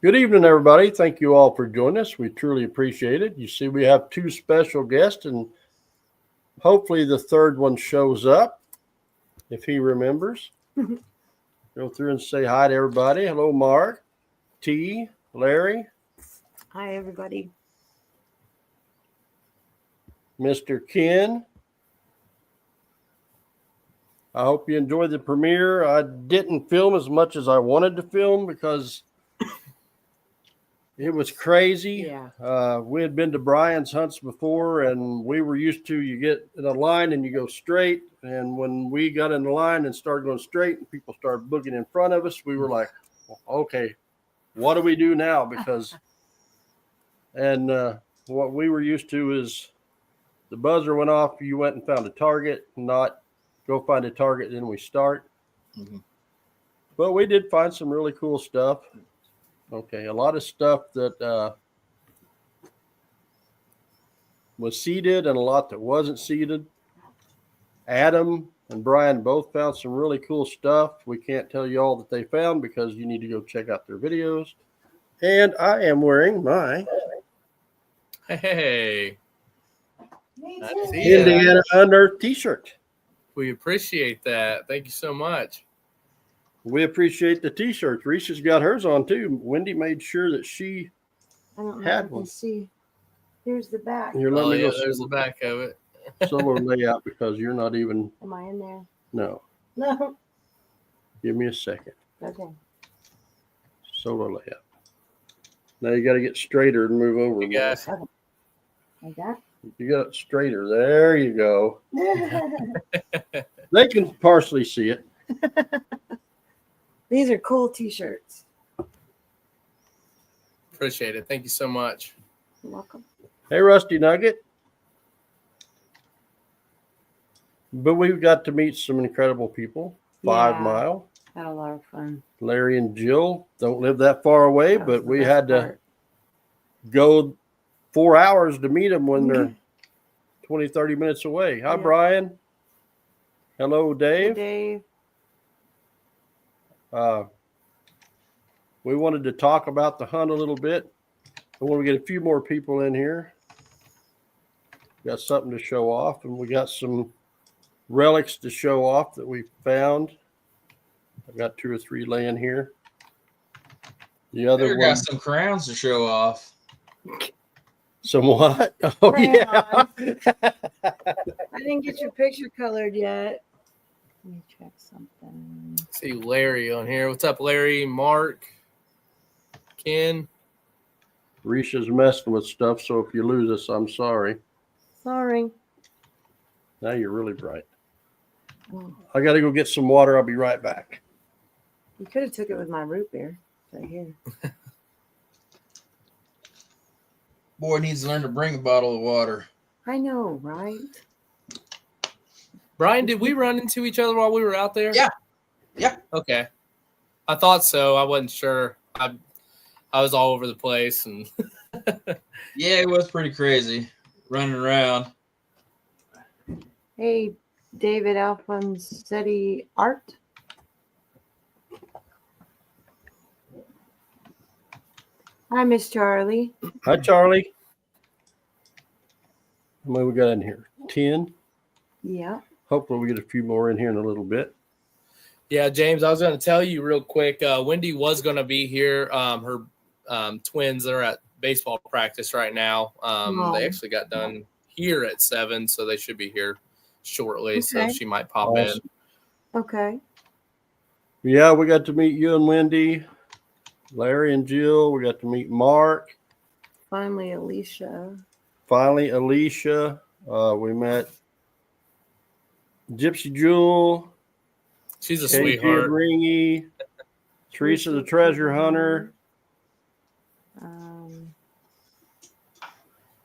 Good evening, everybody. Thank you all for joining us. We truly appreciate it. You see, we have two special guests, and hopefully the third one shows up if he remembers. Go through and say hi to everybody. Hello, Mark, T, Larry, Hi, everybody. Mr. Ken. I hope you enjoyed the premiere. I didn't film as much as I wanted to film because it was crazy. Yeah. We had been to Brian's hunts before, and we were used to you get in a line and you go straight. And when we got in the line and started going straight, and people started booking in front of us, we were like, "Okay, what do we do now?" Because, and what we were used to is the buzzer went off, you went and found a target, not go find a target, then we start. Mm-hmm. But we did find some really cool stuff. Okay, a lot of stuff that was seeded and a lot that wasn't seeded. Adam and Brian both found some really cool stuff. We can't tell you all that they found because you need to go check out their videos. And I am wearing my Hey, Indiana Unearthed t-shirt. We appreciate that. Thank you so much. We appreciate the t-shirts. Reese's got hers on too. Wendy made sure that she had one. See. Here's the back. Here, let me go. There's the back of it. Solo layout because you're not even. Am I in there? No. No. Give me a second. Okay. Solo layout. Now you got to get straighter and move over. You guys. Like that? You got it straighter. There you go. They can partially see it. These are cool t-shirts. Appreciate it. Thank you so much. You're welcome. Hey, Rusty Nugget. But we've got to meet some incredible people. 5 Mile. Had a lot of fun. Larry and Jill don't live that far away, but we had to go 4 hours to meet them when they're 20, 30 minutes away. Hi, Brian. Hello, Dave. Hey, Dave. We wanted to talk about the hunt a little bit. I want to get a few more people in here. Got something to show off, and we got some relics to show off that we found. I got 2 or 3 laying here. The other one got some crowns to show off. Some what? Oh, yeah. I didn't get your picture colored yet. Let me check something. See Larry on here. What's up, Larry? Mark? Ken? Risha's messing with stuff, so if you lose us, I'm sorry. Sorry. Now you're really bright. Oh. I got to go get some water. I'll be right back. You could have took it with my root beer. Right here. Boy needs to learn to bring a bottle of water. I know, right? Brian, did we run into each other while we were out there? Yeah. Okay. I thought so. I wasn't sure. I was all over the place. And yeah, it was pretty crazy running around. Hey, David Alfonsetti Art. Hi, Miss Charlie. Hi, Charlie. How many we got in here? 10? Yeah. Hopefully we get a few more in here in a little bit. Yeah, James, I was going to tell you real quick. Wendy was going to be here. Her twins are at baseball practice right now. They actually got done here at 7, so they should be here shortly. Okay. So she might pop in. Okay. Yeah, we got to meet you and Wendy, Larry and Jill. We got to meet Mark. Finally, Alicia. We met Gypsy Jewel. She's a sweetheart. Ringy, Teresa the Treasure Hunter.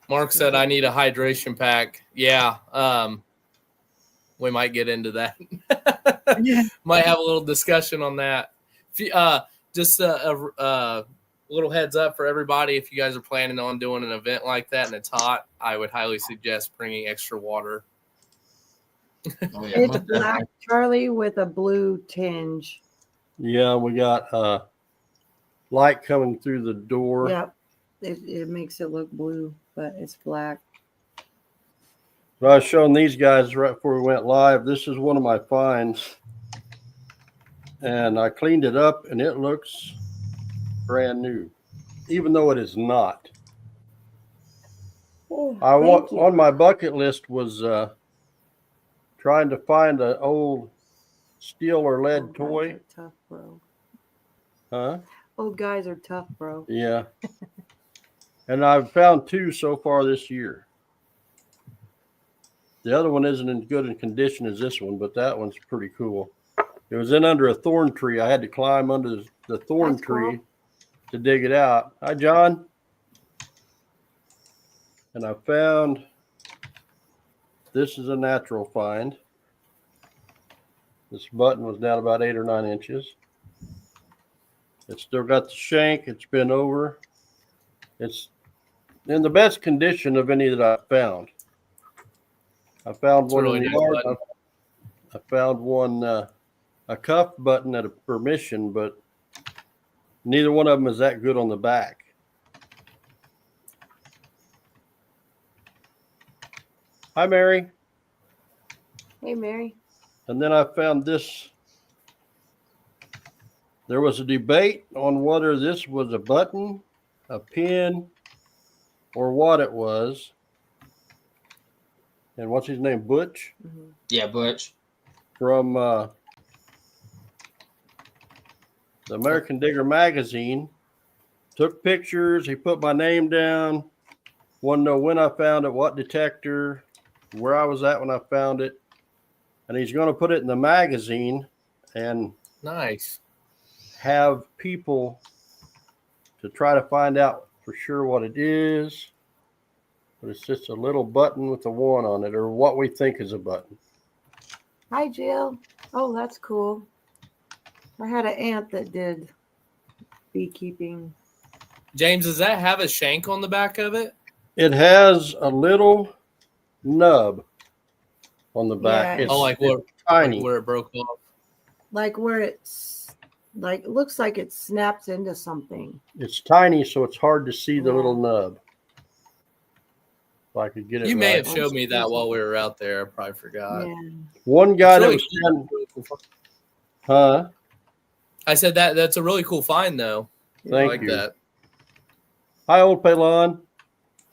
Mark said I need a hydration pack. Yeah. We might get into that. Might have a little discussion on that. Just a little heads up for everybody. If you guys are planning on doing an event like that and it's hot, I would highly suggest bringing extra water. Oh, yeah. It's black Charlie with a blue tinge. Yeah, we got light coming through the door. Yep. It makes it look blue, but it's black. So I was showing these guys right before we went live. This is one of my finds. And I cleaned it up and it looks brand new, even though it is not. Oh, I want thank you. on my bucket list was trying to find an old steel or lead Old guys toy. are tough, bro. Huh? Old guys are tough, bro. Yeah. And I've found 2 so far this year. The other one isn't as good in condition as this one, but that one's pretty cool. It was in under a thorn tree. I had to climb under the thorn That's tree cool. to dig it out. Hi, John. And I found this is a natural find. This button was down about 8 or 9 inches. It's still got the shank. It's been over. It's in the best condition of any that I've found. I found It's one really in the nice yard. button. I found one, a cuff button at a permission, but neither one of them is that good on the back. Hi, Mary. Hey, Mary. And then I found this. There was a debate on whether this was a button, a pin, or what it was. And what's his name? Butch Mhm. Yeah, Butch. from the American Digger magazine took pictures. He put my name down. Want to know when I found it, what detector, where I was at when I found it. And he's going to put it in the magazine and Nice. have people to try to find out for sure what it is. But it's just a little button with a 1 on it, or what we think is a button. Hi, Jill. Oh, that's cool. I had an aunt that did beekeeping. James, does that have a shank on the back of it? It has a little nub on the back. Yeah. It's, Oh, like where, it's tiny. like where it broke off. Like where it's like it looks like it snaps into something. It's tiny, so it's hard to see the Yeah. little nub. If I could get it You may right. have showed me that while we were out there. I probably forgot. Yeah. One guy It's that really was cool. standing, huh? I said that's a really cool find, though. Thank I like you. that. Hi, old Pelon.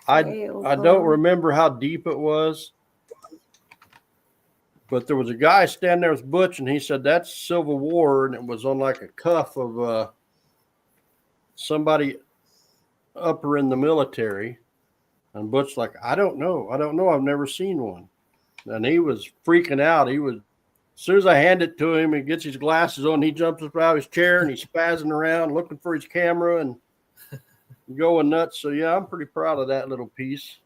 Hey, I don't remember how deep it was, but there was a guy standing there with Butch, and he said that's Civil War, and it was on like a cuff of somebody upper in the military. And Butch like, I don't know, I've never seen one. And he was freaking out. He was, as soon as I hand it to him, he gets his glasses on, he jumps up out of his chair and he's spazzing around looking for his camera and going nuts. So yeah, I'm pretty proud of that little piece,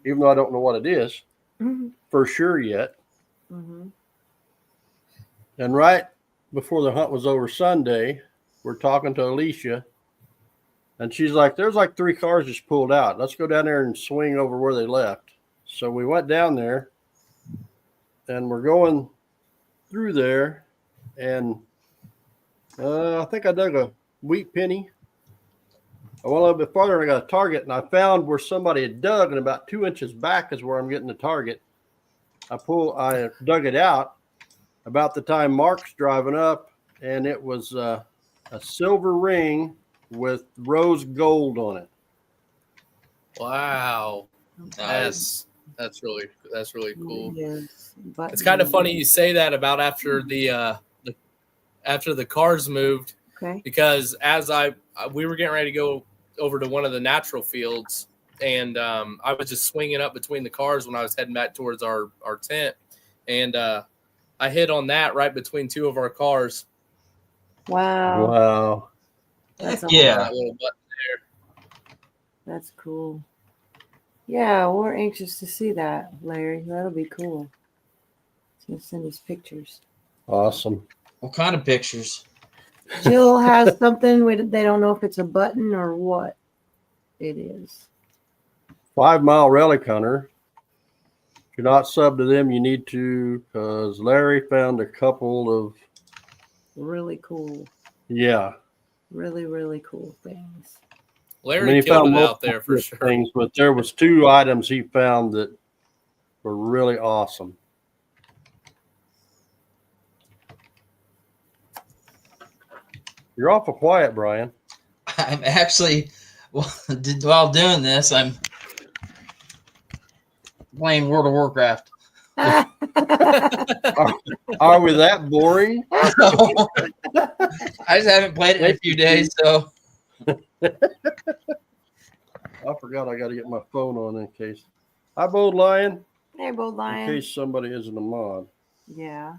even though I don't know what it is for sure yet. Mm-hmm. And right before the hunt was over Sunday, we're talking to Alicia, and she's like, there's like 3 cars just pulled out. Let's go down there and swing over where they left. So we went down there, and we're going through there, and I think I dug a wheat penny. I went a little bit farther, and I got a target, and I found where somebody had dug, and about 2 inches back is where I'm getting the target. I dug it out about the time Mark's driving up, and it was a silver ring with rose gold on it. Wow, Nice. that's really cool. Yes. But It's kind of funny you say that about after the cars moved, Okay. because as we were getting ready to go over to one of the natural fields, and I was just swinging up between the cars when I was heading back towards our tent, and I hit on that right between 2 of our cars. Wow. Wow. That's Yeah. That little button. That's cool. Yeah, we're anxious to see that, Larry. That'll be cool. He's gonna send us pictures. Awesome. What kind of pictures? Jill has something. They don't know if it's a button or what it is. 5 Mile Relic Hunter. If you're not sub to them, you need to, because Larry found a couple of, Really cool. yeah. Really, really cool things. Larry killed it out there for multiple sure. things, but there was 2 items he found that were really awesome. You're awful quiet, Brian. I'm actually, while doing this, I'm playing World of Warcraft. Are we that boring? I just haven't played it in a few days, so I forgot I got to get my phone on in case. Hi, Bold Lion. Hey, Bold In Lion. case somebody isn't a mod. Yeah.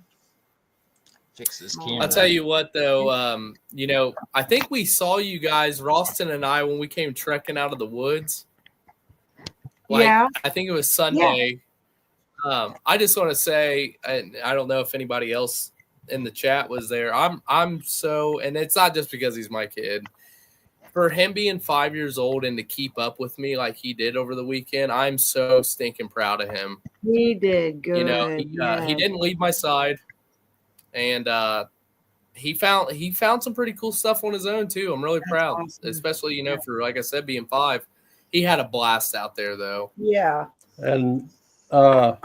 fix this I'll camera. I'll tell you what, though, you know, I think we saw you guys, Ralston and I, when we came trekking out of the woods. Yeah. I think it was Sunday. I just want to say, and I don't know if anybody else in the chat was there. I'm so, and it's not just because he's my kid. For him being 5 years old and to keep up with me like he did over the weekend, I'm so stinking proud of him. He did good. You know, he yes. didn't leave my side, and he found some pretty cool stuff on his own too. I'm really proud, awesome. especially for, like I said, being 5. He had a blast out there though. Yeah. And I'm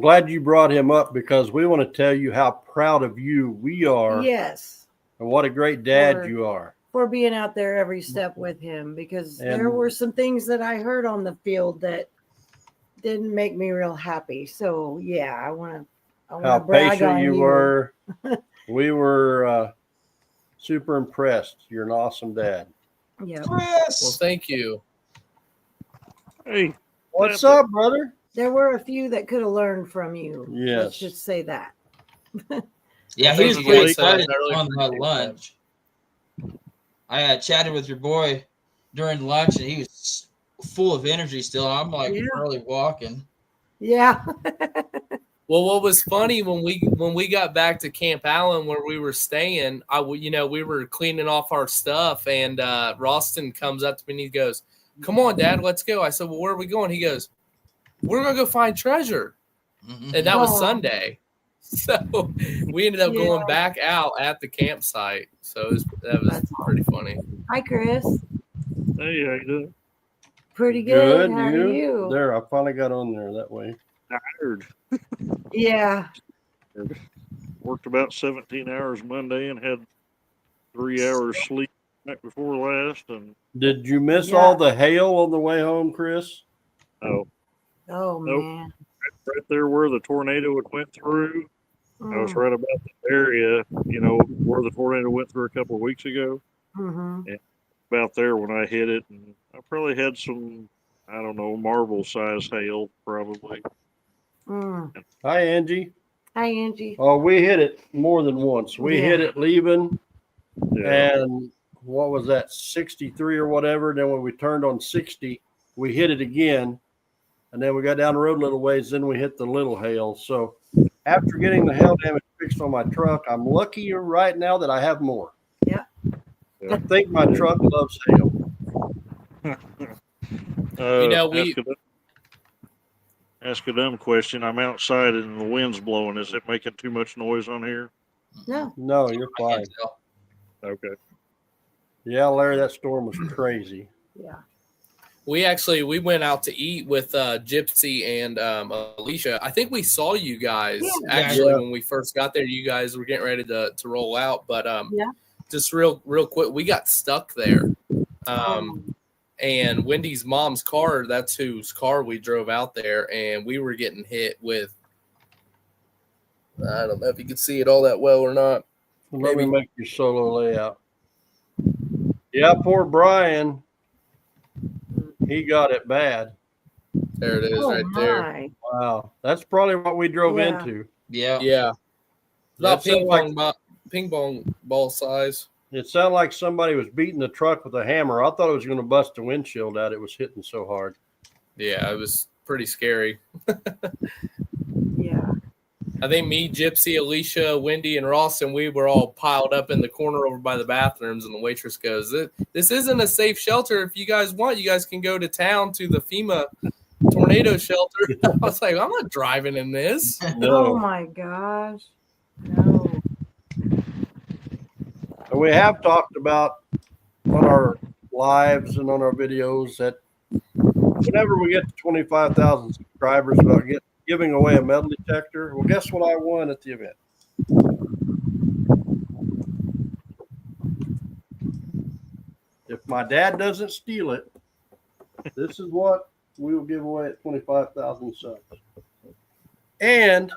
glad you brought him up because we want to tell you how proud of you we are Yes. and what a great dad Sure. you are. For being out there every step with him, because there And- were some things that I heard on the field that didn't make me real happy. So yeah, I want How to brag patient on you were. We were super impressed. You're an awesome dad. Yeah. Well, Chris, thank you. Hey, What's up, brother? There were a few that could have learned from you. Let's Yes. just say that. yeah, he Thank was you pretty guys so much. excited I really on my appreciate lunch. I chatted with your boy during lunch, and he was full of energy still. I'm like Yeah. barely walking. Yeah. Well, what was funny when we got back to Camp Allen where we were staying, we were cleaning off our stuff, and Ralston comes up to me and he goes, "Come on, Dad, let's go." I said, "Well, where are we going?" He goes, "We're gonna go find treasure," Mhm. and that was Aw. Sunday. So we ended up Yeah. going back out at the campsite. So that was That's pretty funny. Hi, Chris. hey, how you doing? Pretty good. How you? are you? There, I finally got on there that way. Tired. Yeah. Worked about 17 hours Monday and had 3 hours sleep night before last. And Did you miss Yeah. all the hail on the way home, Chris? oh, Oh Nope. man. right there where the tornado had went through, I was Mm. right about the area, where the tornado went through a couple of weeks ago. Mhm. About there when I hit it, and I probably had some, I don't know, marble size hail probably. Mm. Hi, Angie. Hi, Angie. Oh, we hit it more than once. We Yeah. hit it leaving, Yeah. and what was that, 63 or whatever? Then when we turned on 60, we hit it again, and then we got down the road a little ways. Then we hit the little hail. So after getting the hail damage fixed on my truck, I'm lucky right now that I have more. Yeah. I think my truck loves hail. We ask a dumb question. I'm outside and the wind's blowing. Is it making too much noise on here? No. No, you're I can't fine. tell. Okay. Yeah, Larry, that storm was crazy. Yeah. we went out to eat with Gypsy and Alicia. I think we saw you guys Yeah. actually Yeah. when we first got there. You guys were getting ready to roll out, but Yeah. just real quick, we got stuck there. Um, And Wendy's mom's car, that's whose car we drove out there, and we were getting hit with, I don't know if you can see it all that well or not. Let me Maybe. make your solo layout. Yeah, poor Brian. He got it bad. There it is oh right there. my. Wow. That's probably what we drove Yeah. into. Yeah. Yeah. About That sounded ping pong ball size. It sounded like somebody was beating the truck with a hammer. I thought it was going to bust the windshield out. It was hitting so hard. Yeah, it was pretty scary. Yeah. I think me, Gypsy, Alicia, Wendy, and Ross, and we were all piled up in the corner over by the bathrooms. And the waitress goes, "This isn't a safe shelter. If you guys want, you guys can go to town to the FEMA tornado shelter." I was like, "I'm not driving in this." Oh No. my gosh. No. And we have talked about on our lives and on our videos that whenever we get to 25,000 subscribers, about giving away a metal detector. Well, guess what I won at the event? If my dad doesn't steal it, this is what we will give away at 25,000 subs. And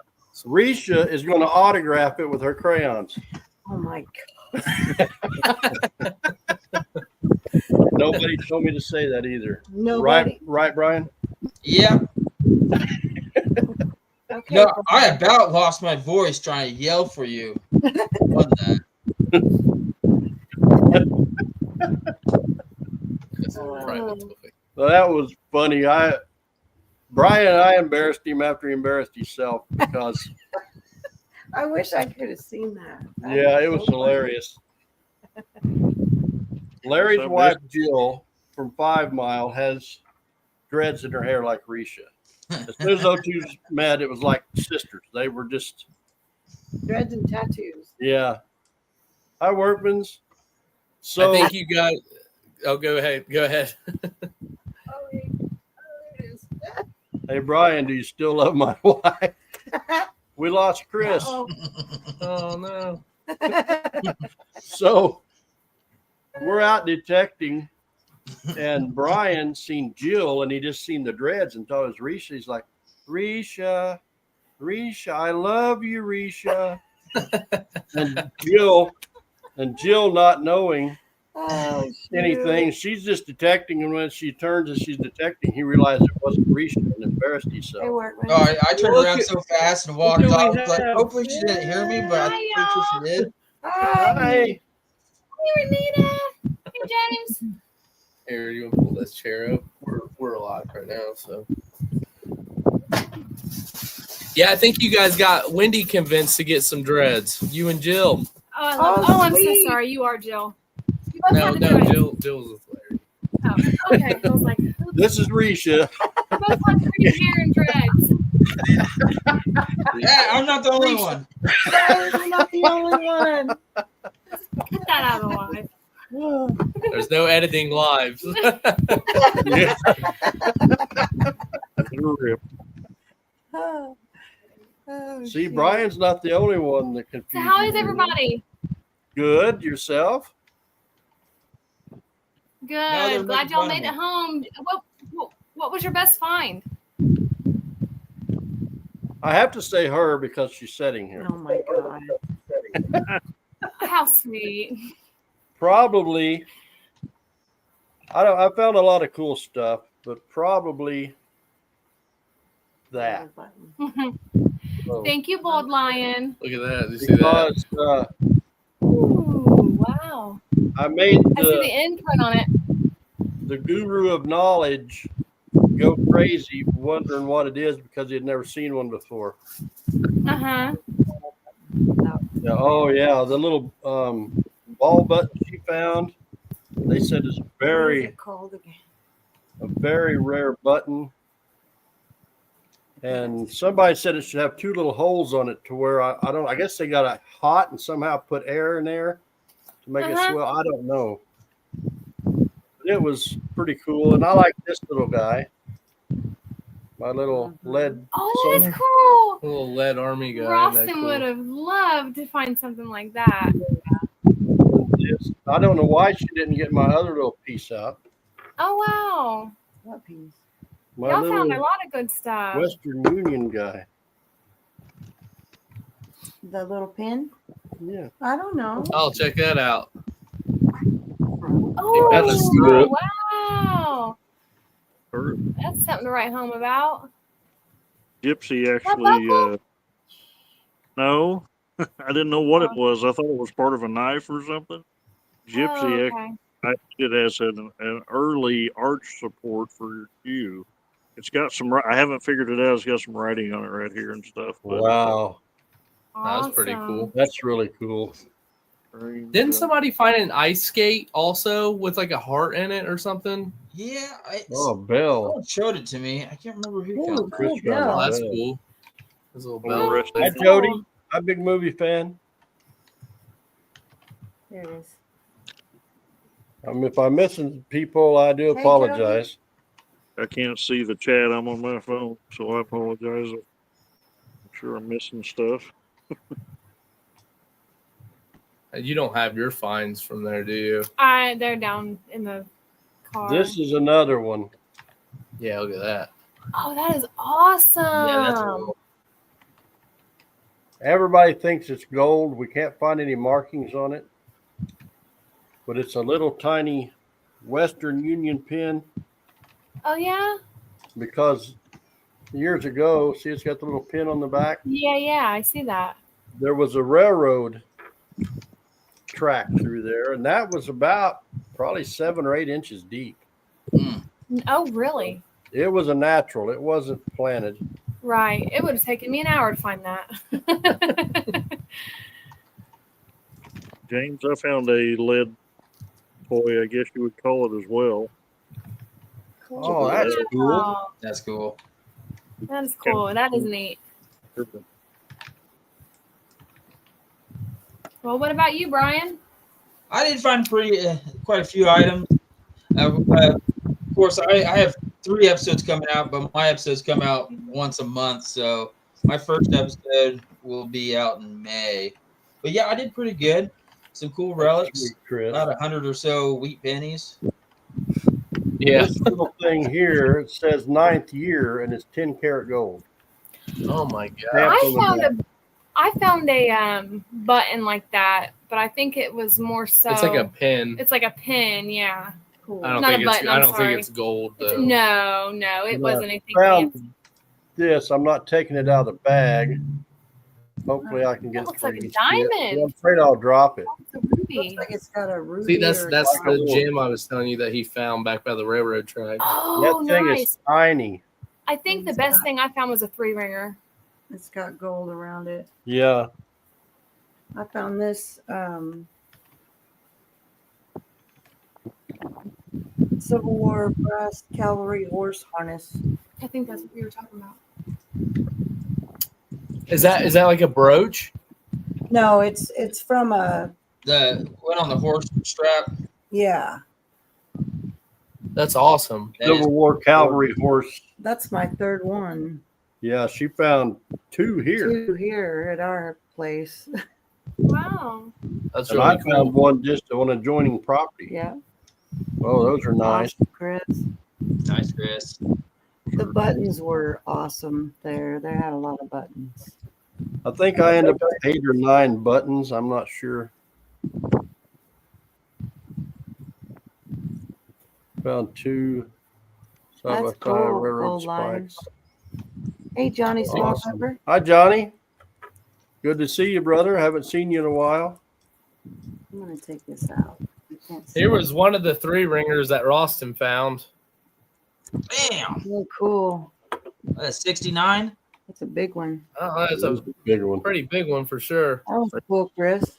Risha is going to autograph it with her crayons. Oh my Nobody told me to say that either. Nobody. Right, Brian? Yeah. Okay. No, I about lost my voice trying to yell for you. Won that. That's a private topic. Well, that was funny. Brian and I embarrassed him after he embarrassed himself because I wish I could have seen that. yeah, it was so funny. hilarious. Larry's So wife Jill from 5 Mile has dreads in her hair like Risha. As soon as those two met, it was like sisters. They were just Dreads and tattoos. yeah. Hi, Workmans. So I think you got. Oh, go ahead. Go ahead. Oh, it is. hey, Brian, do you still love my wife? We lost Chris. Oh. Oh no. So we're out detecting, and Brian seen Jill, and he just seen the dreads and thought it was Risha. He's like, Risha, I love you, Risha. and Jill not knowing Oh, shoot. anything, she's just detecting, and when she turns and she's detecting, he realized it wasn't Risha and embarrassed Hey, himself. Workman. Oh, I turned Look around at- so fast and walked look at off. we Like, have. hopefully she didn't hear me, but I think she did. Hi. Hi. Hey, Renita. Hey, James. Here, you want to pull this chair up? We're alive right now, so. Yeah, I think you guys got Wendy convinced to get some dreads. You and Jill. Oh, I love. Oh, Oh, I'm so sweet. sorry. You are Jill. You both No, had to do it. Jill's with Larry. Oh, okay. I was like, you This is Risha. both have pretty hair and dreads. Yeah, I'm not the only one. No, you're not the only one. Get that out of the line. There's no editing live. Yeah. Oh. Oh, See, shoot. Brian's not the only one that confused. So how is me. everybody? Good. Yourself? Good. they're Glad making y'all fun of made it me. home. What was your best find? I have to say her because she's sitting here. Oh my God. How sweet. Probably. I found a lot of cool stuff, but probably that. So, Thank you, Bold Lion. Look at that. You see that? because Ooh, wow. I made I see the imprint on it. the guru of knowledge go crazy wondering what it is because he had never seen one before. Uh-huh. Yeah, oh yeah, the little ball button she found. They said it's What is very it called again? a very rare button. And somebody said it should have 2 little holes on it to where I guess they got it hot and somehow put air in there to make it Uh-huh. swell. I don't know. But it was pretty cool. And I like this little guy. My little lead. Oh, that is cool. A little lead army guy. Rawson would have loved to find something like that. I don't know why she didn't get my other little piece out. Oh, wow. What piece? My Y'all found a little lot of good stuff. Western Union guy. The little pin? Yeah. I don't know. Oh, check that out. Oh, That's good. wow. Her That's something to write home about. Gypsy buckle? actually, no, I didn't know what it was. I thought it was part of a knife or something. Gypsy Oh, okay. it has an early arch support for your shoe. It's got some. I haven't figured it out. It's got some writing on it right here and stuff. But Wow. That was pretty Awesome. cool. That's really cool. Didn't somebody find an ice skate also with like a heart in it or something? Yeah, Oh, Bill. someone showed it to me. I can't remember who Ooh, found it. cool Chris bill. Oh, that's Yeah. cool. There's a little Well, bell. rest Hi, in Jody. I'm a big movie fan. There it is. If I'm missing people, I do Hey, apologize. I can't see the chat. I'm on my phone, so I apologize. I'm sure I'm missing stuff. You don't have your fines from there, do you? They're down in the car. This is another one. Yeah, look at that. Oh, that is awesome. Yeah, that's cool. Everybody thinks it's gold. We can't find any markings on it, but it's a little tiny Western Union pin Oh yeah. because years ago, see, it's got the little pin on the back. Yeah, I see that. There was a railroad track through there, and that was about probably 7 or 8 inches deep. Oh really? It was a natural. It wasn't planted. Right. It would have taken me an hour to find that. James, I found a lead toy, I guess you would call it as well. Oh, that's cool. Oh, That's cool. that is cool. That is neat. Well, what about you, Brian? I did find quite a few items. Of course, I have 3 episodes coming out, but my episodes come out once a month. So my first episode will be out in May. But yeah, I did pretty good. Some cool relics. Sweet, Chris. About 100 or so wheat pennies. Yeah. This little thing here, it says 9th year, and it's 10 karat gold. Oh my god. Stamped on the back. I found a button like that, but I think it was more so. It's like a pin. It's like a pin, yeah. Cool. I don't not think a it's. button, I I'm don't sorry. think it's gold though. No, it wasn't anything. Found fancy. this. I'm not taking it out of the bag. Hopefully, I can get That it. looks like a free. diamond. I'm afraid I'll drop it. It's a ruby. Looks like it's got a ruby. See, that's or the something. gem I was telling you that he found back by the railroad track. Oh, That thing nice. is tiny. I think the best thing I found was a 3-ringer. It's got gold around it. Yeah. I found this Civil War brass cavalry horse harness. I think that's what we were talking about. Is that like a brooch? No, it's from a The one on the horse strap. yeah. That's awesome. That is Civil War cavalry horse. That's my 3rd one. Yeah, she found 2 here. 2 here at our place. Wow. That's And really I found cool. one just on adjoining property. Yeah. Oh, those are nice. Awesome, Chris. nice, Chris. The buttons were awesome there. They had a lot of buttons. I think I ended up with 8 or 9 buttons. I'm not sure. Found 2 side by That's side cool, railroad gold line. spikes. Hey, Johnny Small Awesome. Pepper. Hi, Johnny. Good to see you, brother. Haven't seen you in a while. I'm gonna take this out. You can't see Here it. was one of the 3-ringers that Roston found. Damn. Oh, cool. That's 69. That's a big one. Oh, that's That was a a big one. pretty big one for sure. That was cool, Chris.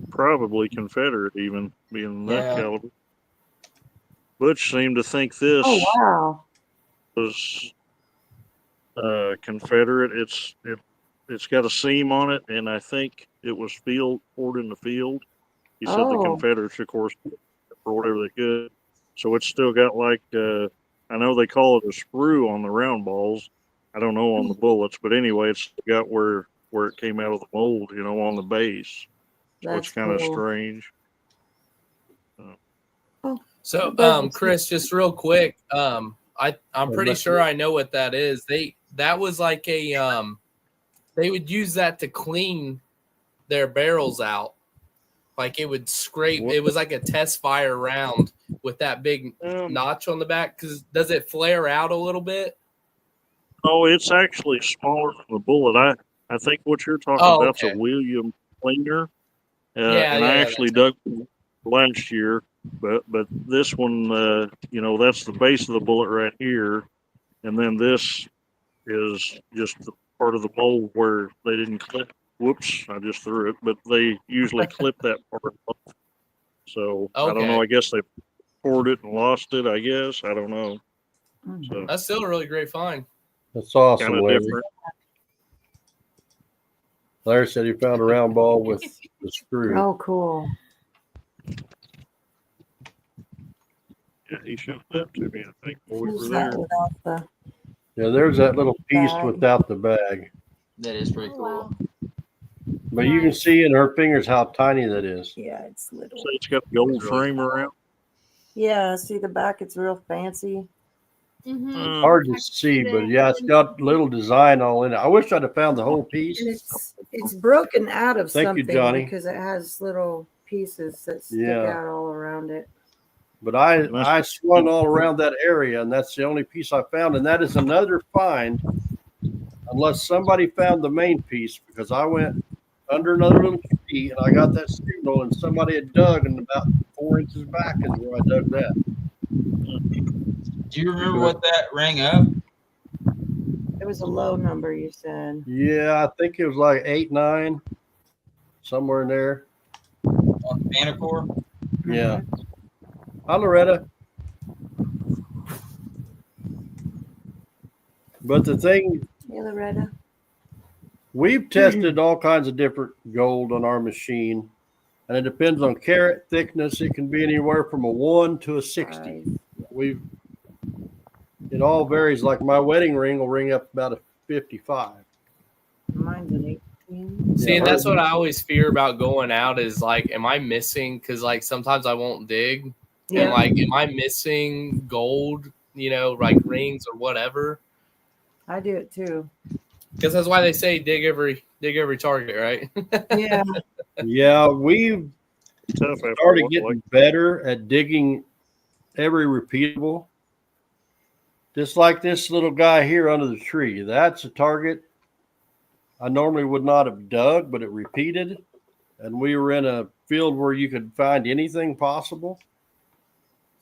Probably Confederate, even being that Yeah. caliber. Butch seemed to think this Oh wow. was Confederate. It's got a seam on it, and I think it was poured in the field. He said the Oh. Confederates, of course, for whatever they could. So it's still got like I know they call it a sprue on the round balls. I don't know on the bullets, but anyway, it's got where it came out of the mold, on the base. So That's it's kind of cool. strange. So, It doesn't Chris, just real quick, I'm pretty that's sure I know what that is. That was like a they would use that to clean their barrels out. Like it would scrape. What? It was like a test fire round with that big notch on the back. Because does it flare out a little bit? Oh, it's actually smaller than the bullet. I think what you're talking Oh, about's okay. a William Cleaner. Yeah, And I yeah, actually dug last year, but this one, that's the base of the bullet right here, and then this is just the part of the mold where they didn't clip. Whoops, I just threw it, but they usually clip that part off. So I don't Okay. know. I guess they poured it and lost it. I guess I don't know. Mhm. So That's still a really great find. That's awesome, kind of Larry. different. Larry said he found a round ball with the screw. Oh, cool. Yeah, he showed that to me, I think, when we Who's were that there. without the Yeah, there's that little piece Bag. without the bag. That is pretty Oh, cool. wow. But you can Nice. see in her fingers how tiny that is. Yeah, it's little. So it's got a gold It's really frame around. Yeah, see the back, it's real fancy. Mm-hmm. Hard to see, but yeah, it's got little design all in it. I wish I'd have found the whole piece. And it's broken out of Thank you, something Johnny. because it has little pieces that stick Yeah. out all around it. But I swung all around that area, and that's the only piece I found. And that is another find, unless somebody found the main piece, because I went under another little tree and I got that signal, and somebody had dug, and about 4 inches back is where I dug that. Do you remember what that rang up? It was a low number, you said. Yeah, I think it was like 8, 9, somewhere in there. On the Vanacore? Yeah. Hi, Loretta. But the thing, Hey, Loretta. we've tested all kinds of different gold on our machine, and it depends on carat thickness. It can be anywhere from a 1 to a 60. It all varies. Like my wedding ring will ring up about a 55. Mine's an 18. See, Yeah, and that's hers- what I always fear about going out is like, am I missing? Because like sometimes I won't dig, and Yeah. like, am I missing gold? You know, like rings or whatever. I do it too. Because that's why they say dig every target, right? Yeah. Yeah, we've Tough after started what, getting like, better at digging every repeatable. Just like this little guy here under the tree. That's a target I normally would not have dug, but it repeated. And we were in a field where you could find anything possible.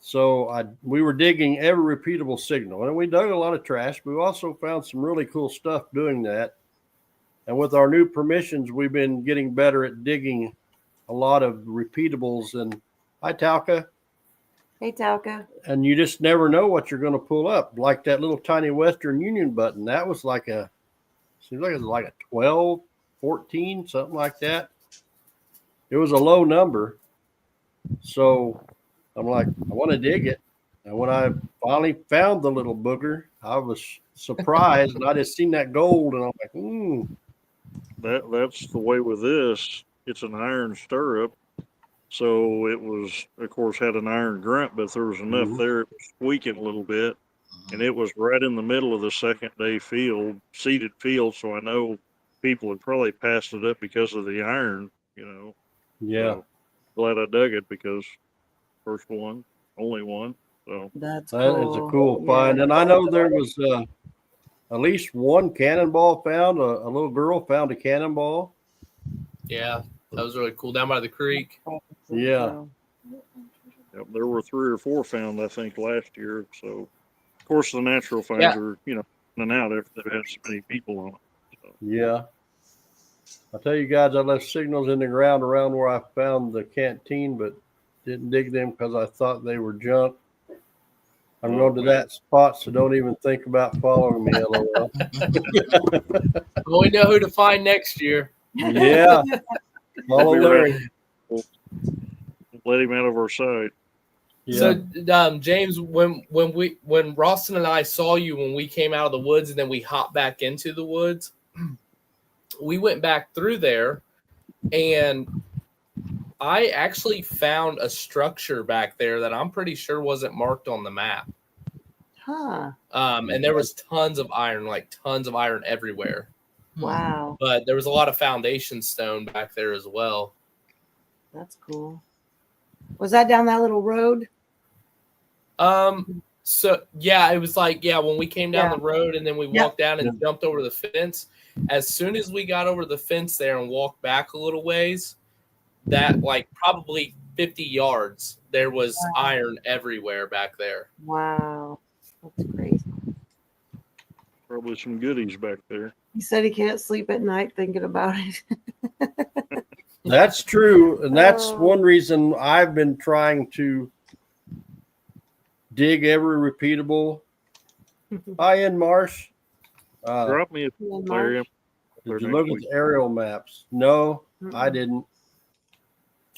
So we were digging every repeatable signal. And we dug a lot of trash, but we also found some really cool stuff doing that. And with our new permissions, we've been getting better at digging a lot of repeatables. And hi, Talca. Hey, Talca. And you just never know what you're going to pull up. Like that little tiny Western Union button. That was like seems like it was like a 12, 14, something like that. It was a low number. So I'm like, I want to dig it. And when I finally found the little booger, I was surprised. And I just seen that gold, and I'm like, that's the way with this. It's an iron stirrup. So it was, of course, had an iron grunt, but there was enough Mhm. there, it was squeaking a little bit. And it was right in the middle of the second day field, seeded field. So I know people had probably passed it up because of the iron, you know. yeah, So glad I dug it because first one, only one. So That's that cool. is a cool Yeah. find. And I know there was at least one cannonball found. A little girl found a cannonball. Yeah, that was really cool down by the creek. Yeah. yep, there were 3 or 4 found, I think, last year. So, of course, the natural finds Yeah. are, in and out after they've had so many people on it. So, Yeah. I tell you guys, I left signals in the ground around where I found the canteen, but didn't dig them because I thought they were junk. I'm going to that spot, so don't even think about following me, LOL. Well, we know who to find next year. Yeah. Follow Larry. let him out of our sight. Yeah. So, James, when Ralston and I saw you when we came out of the woods and then we hopped back into the woods, we went back through there, and I actually found a structure back there that I'm pretty sure wasn't marked on the map. Huh. And there was tons of iron everywhere. Wow. But there was a lot of foundation stone back there as well. That's cool. Was that down that little road? So yeah, it was like, when we came down Yeah. the road and then we Yeah. walked down and jumped over the fence. As soon as we got over the fence there and walked back a little ways, that like probably 50 yards, there was iron everywhere back there. Wow. That's crazy. Probably some goodies back there. He said he can't sleep at night thinking about it. That's true. And that's Oh. one reason I've been trying to dig every repeatable. Hi, in Marsh. Drop me a Larry. Did you look at the aerial maps? No, I didn't.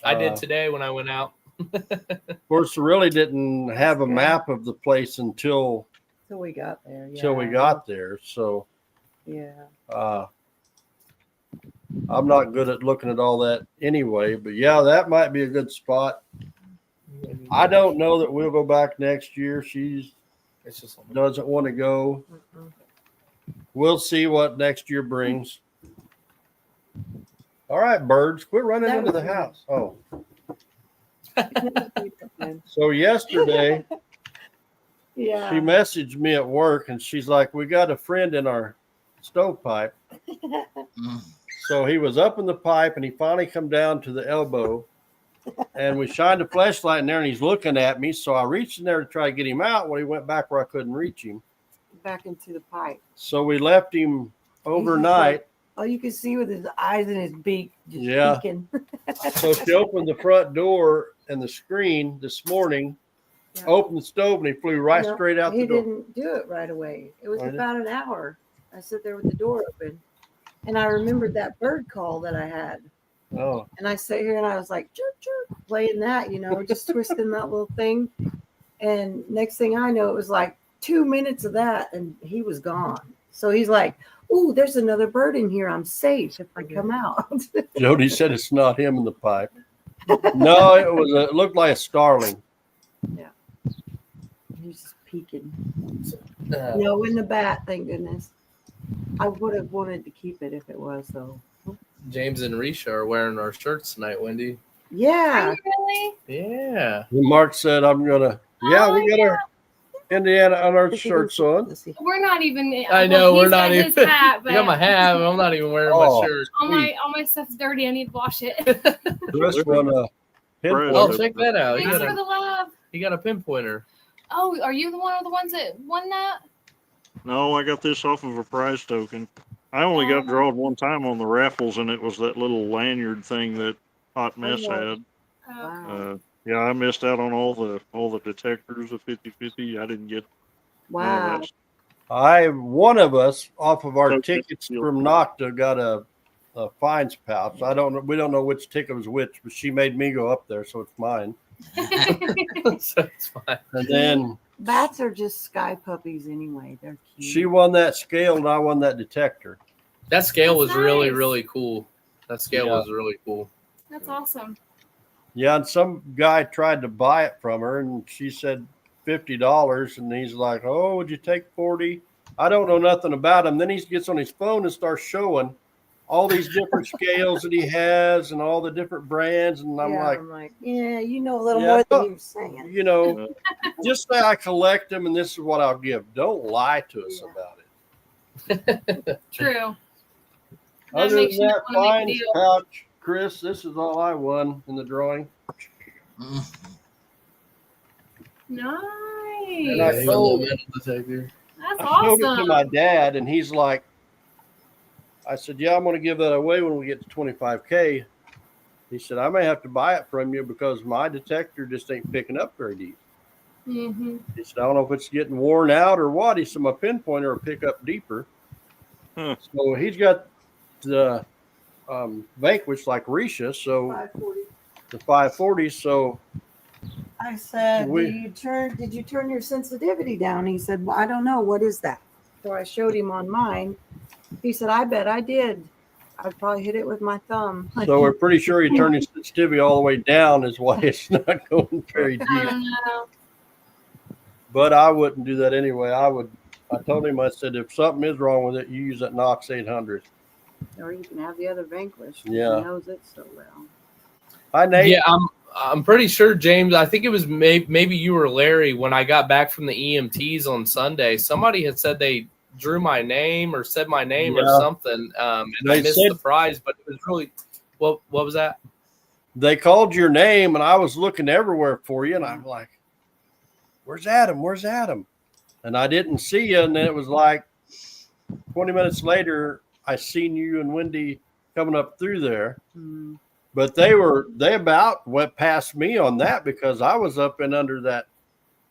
I did today when I went out. Of course, really didn't have a map of the place until Till we got there. Yeah. we got there. So Yeah. I'm not good at looking at all that anyway. But yeah, that might be a good spot. I don't know that we'll go back next year. She It's just doesn't want to go. Mm-mm. We'll see what next year brings. All right, birds, quit running That into the was- house. Oh, so yesterday Yeah. she messaged me at work and she's like, "We got a friend in our stovepipe." Mm. So he was up in the pipe and he finally come down to the elbow, and we shined a flashlight in there and he's looking at me. So I reached in there to try to get him out. Well, he went back where I couldn't reach him. Back into the pipe. So we left him overnight. Oh, you can see with his eyes and his beak just Yeah. peeking. So she opened the front door and the screen this morning, Yeah. opened the stove, and he flew right No, straight out he the door. didn't do it right away. It was I didn't. about an hour. I sat there with the door open, and I remembered that bird call that I had. Oh, And I sat here and I was like, chirp, chirp, playing that, just twisting that little thing. And next thing I know, it was like 2 minutes of that, and he was gone. So he's like, "Ooh, there's another bird in here. I'm safe if I come out." Jody said it's not him in the pipe. No, it looked like a starling. He's just peeking. Uh, No, in the bat, thank goodness. I would have wanted to keep it if it was, though. James and Risha are wearing our shirts tonight, Wendy. Are Yeah. you really? Yeah. Mark said, "I'm gonna." Yeah, we got our Indiana on our shirts on. Let's see. We're not even. I know, he's we're not got his even- Hat, I but got my hat, but I'm not even wearing Oh. my shirt. all my stuff's dirty. I need to wash it. Chris won a pinpoint. Oh, check that out. Thanks for the love. He got a pinpointer. Oh, are you one of the ones that won that? No, I got this off of a prize token. I only got drawn one time on the raffles, and it was that little lanyard thing that Hot Mess had. Oh, Wow. Yeah, I missed out on all the detectors of 50/50. I didn't get none Wow. of that. One of us off of our Okay. tickets from Nocta got a fines pouch. I don't know. We don't know which ticket was which, but she made me go up there, so it's mine. So it's fine. And then Bats are just sky puppies anyway. They're cute. she won that scale, and I won that detector. That scale was That's really, nice. really cool. That scale Yeah. was really cool. That's awesome. Yeah, and some guy tried to buy it from her, and she said $50, and he's like, "Oh, would you take 40?" I don't know nothing about him. Then he gets on his phone and starts showing all these different scales that he has and all the different brands, and I'm like, yeah, you know a little Yeah, more no. than you're saying. you know, just say I collect them, and this is what I'll give. Don't lie to us Yeah. about it. True. That Other makes than you that, not wanna make a fines deal. pouch, Chris, this is all I won in the drawing. Mm. And Nice. I told- metal detector. That's I showed it to awesome. my dad, and he's like, I said, "Yeah, I'm going to give that away when we get to 25K. He said, "I may have to buy it from you because my detector just ain't picking up very deep." Mm-hmm. He said, "I don't know if it's getting worn out or what." He said, "My pinpointer will pick up deeper." Huh. So he's got the Vanquish like Risha, so 540. the 540. So I said, We- did you turn your sensitivity down? He said, "Well, I don't know. What is that?" So I showed him on mine. He said, "I bet I did. I'd probably hit it with my thumb." so we're pretty sure he turned his sensitivity all the way down, is why it's not going very I deep. don't know. But I wouldn't do that anyway. I told him, I said, if something is wrong with it, you use that Knox 800. Or you can have the other Vanquish. Yeah. He knows it so well. Hi, Nate. Yeah, I'm pretty sure, James. I think it was maybe you or Larry when I got back from the EMTs on Sunday. Somebody had said they drew my name or said my name or Yeah. something, and They I missed said- the prize. But it was really what was that? They called your name, and I was looking everywhere for you, and I'm like, "Where's Adam? Where's Adam?" And I didn't see you, and then it was like 20 minutes later, I seen you and Wendy coming up through there. Mm. But they about went past me on that because I was up and under that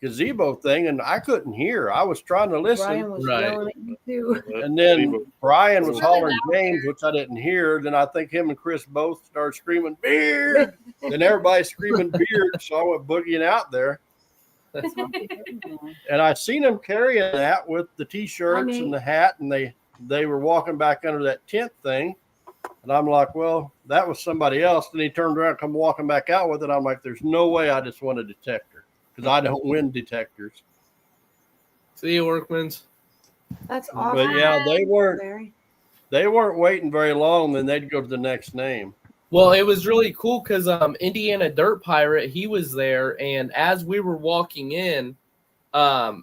gazebo thing, and I couldn't hear. I was trying to listen. Brian was Right. yelling at you too. And then Brian was It's really hollering loud James, which I didn't hear. Then I think him and Chris both started screaming, "Beer!" Then everybody's screaming beard, so I went boogieing out there. And I seen them carrying that with the t-shirts I mean- and the hat, and they were walking back under that tent thing. And I'm like, well, that was somebody else. Then he turned around and come walking back out with it. I'm like, there's no way I just won a detector because I don't win detectors. See you, Workmans. That's But awesome. yeah, Larry. they weren't waiting very long. Then they'd go to the next name. Well, it was really cool because Indiana Dirt Pirate, he was there, and as we were walking in,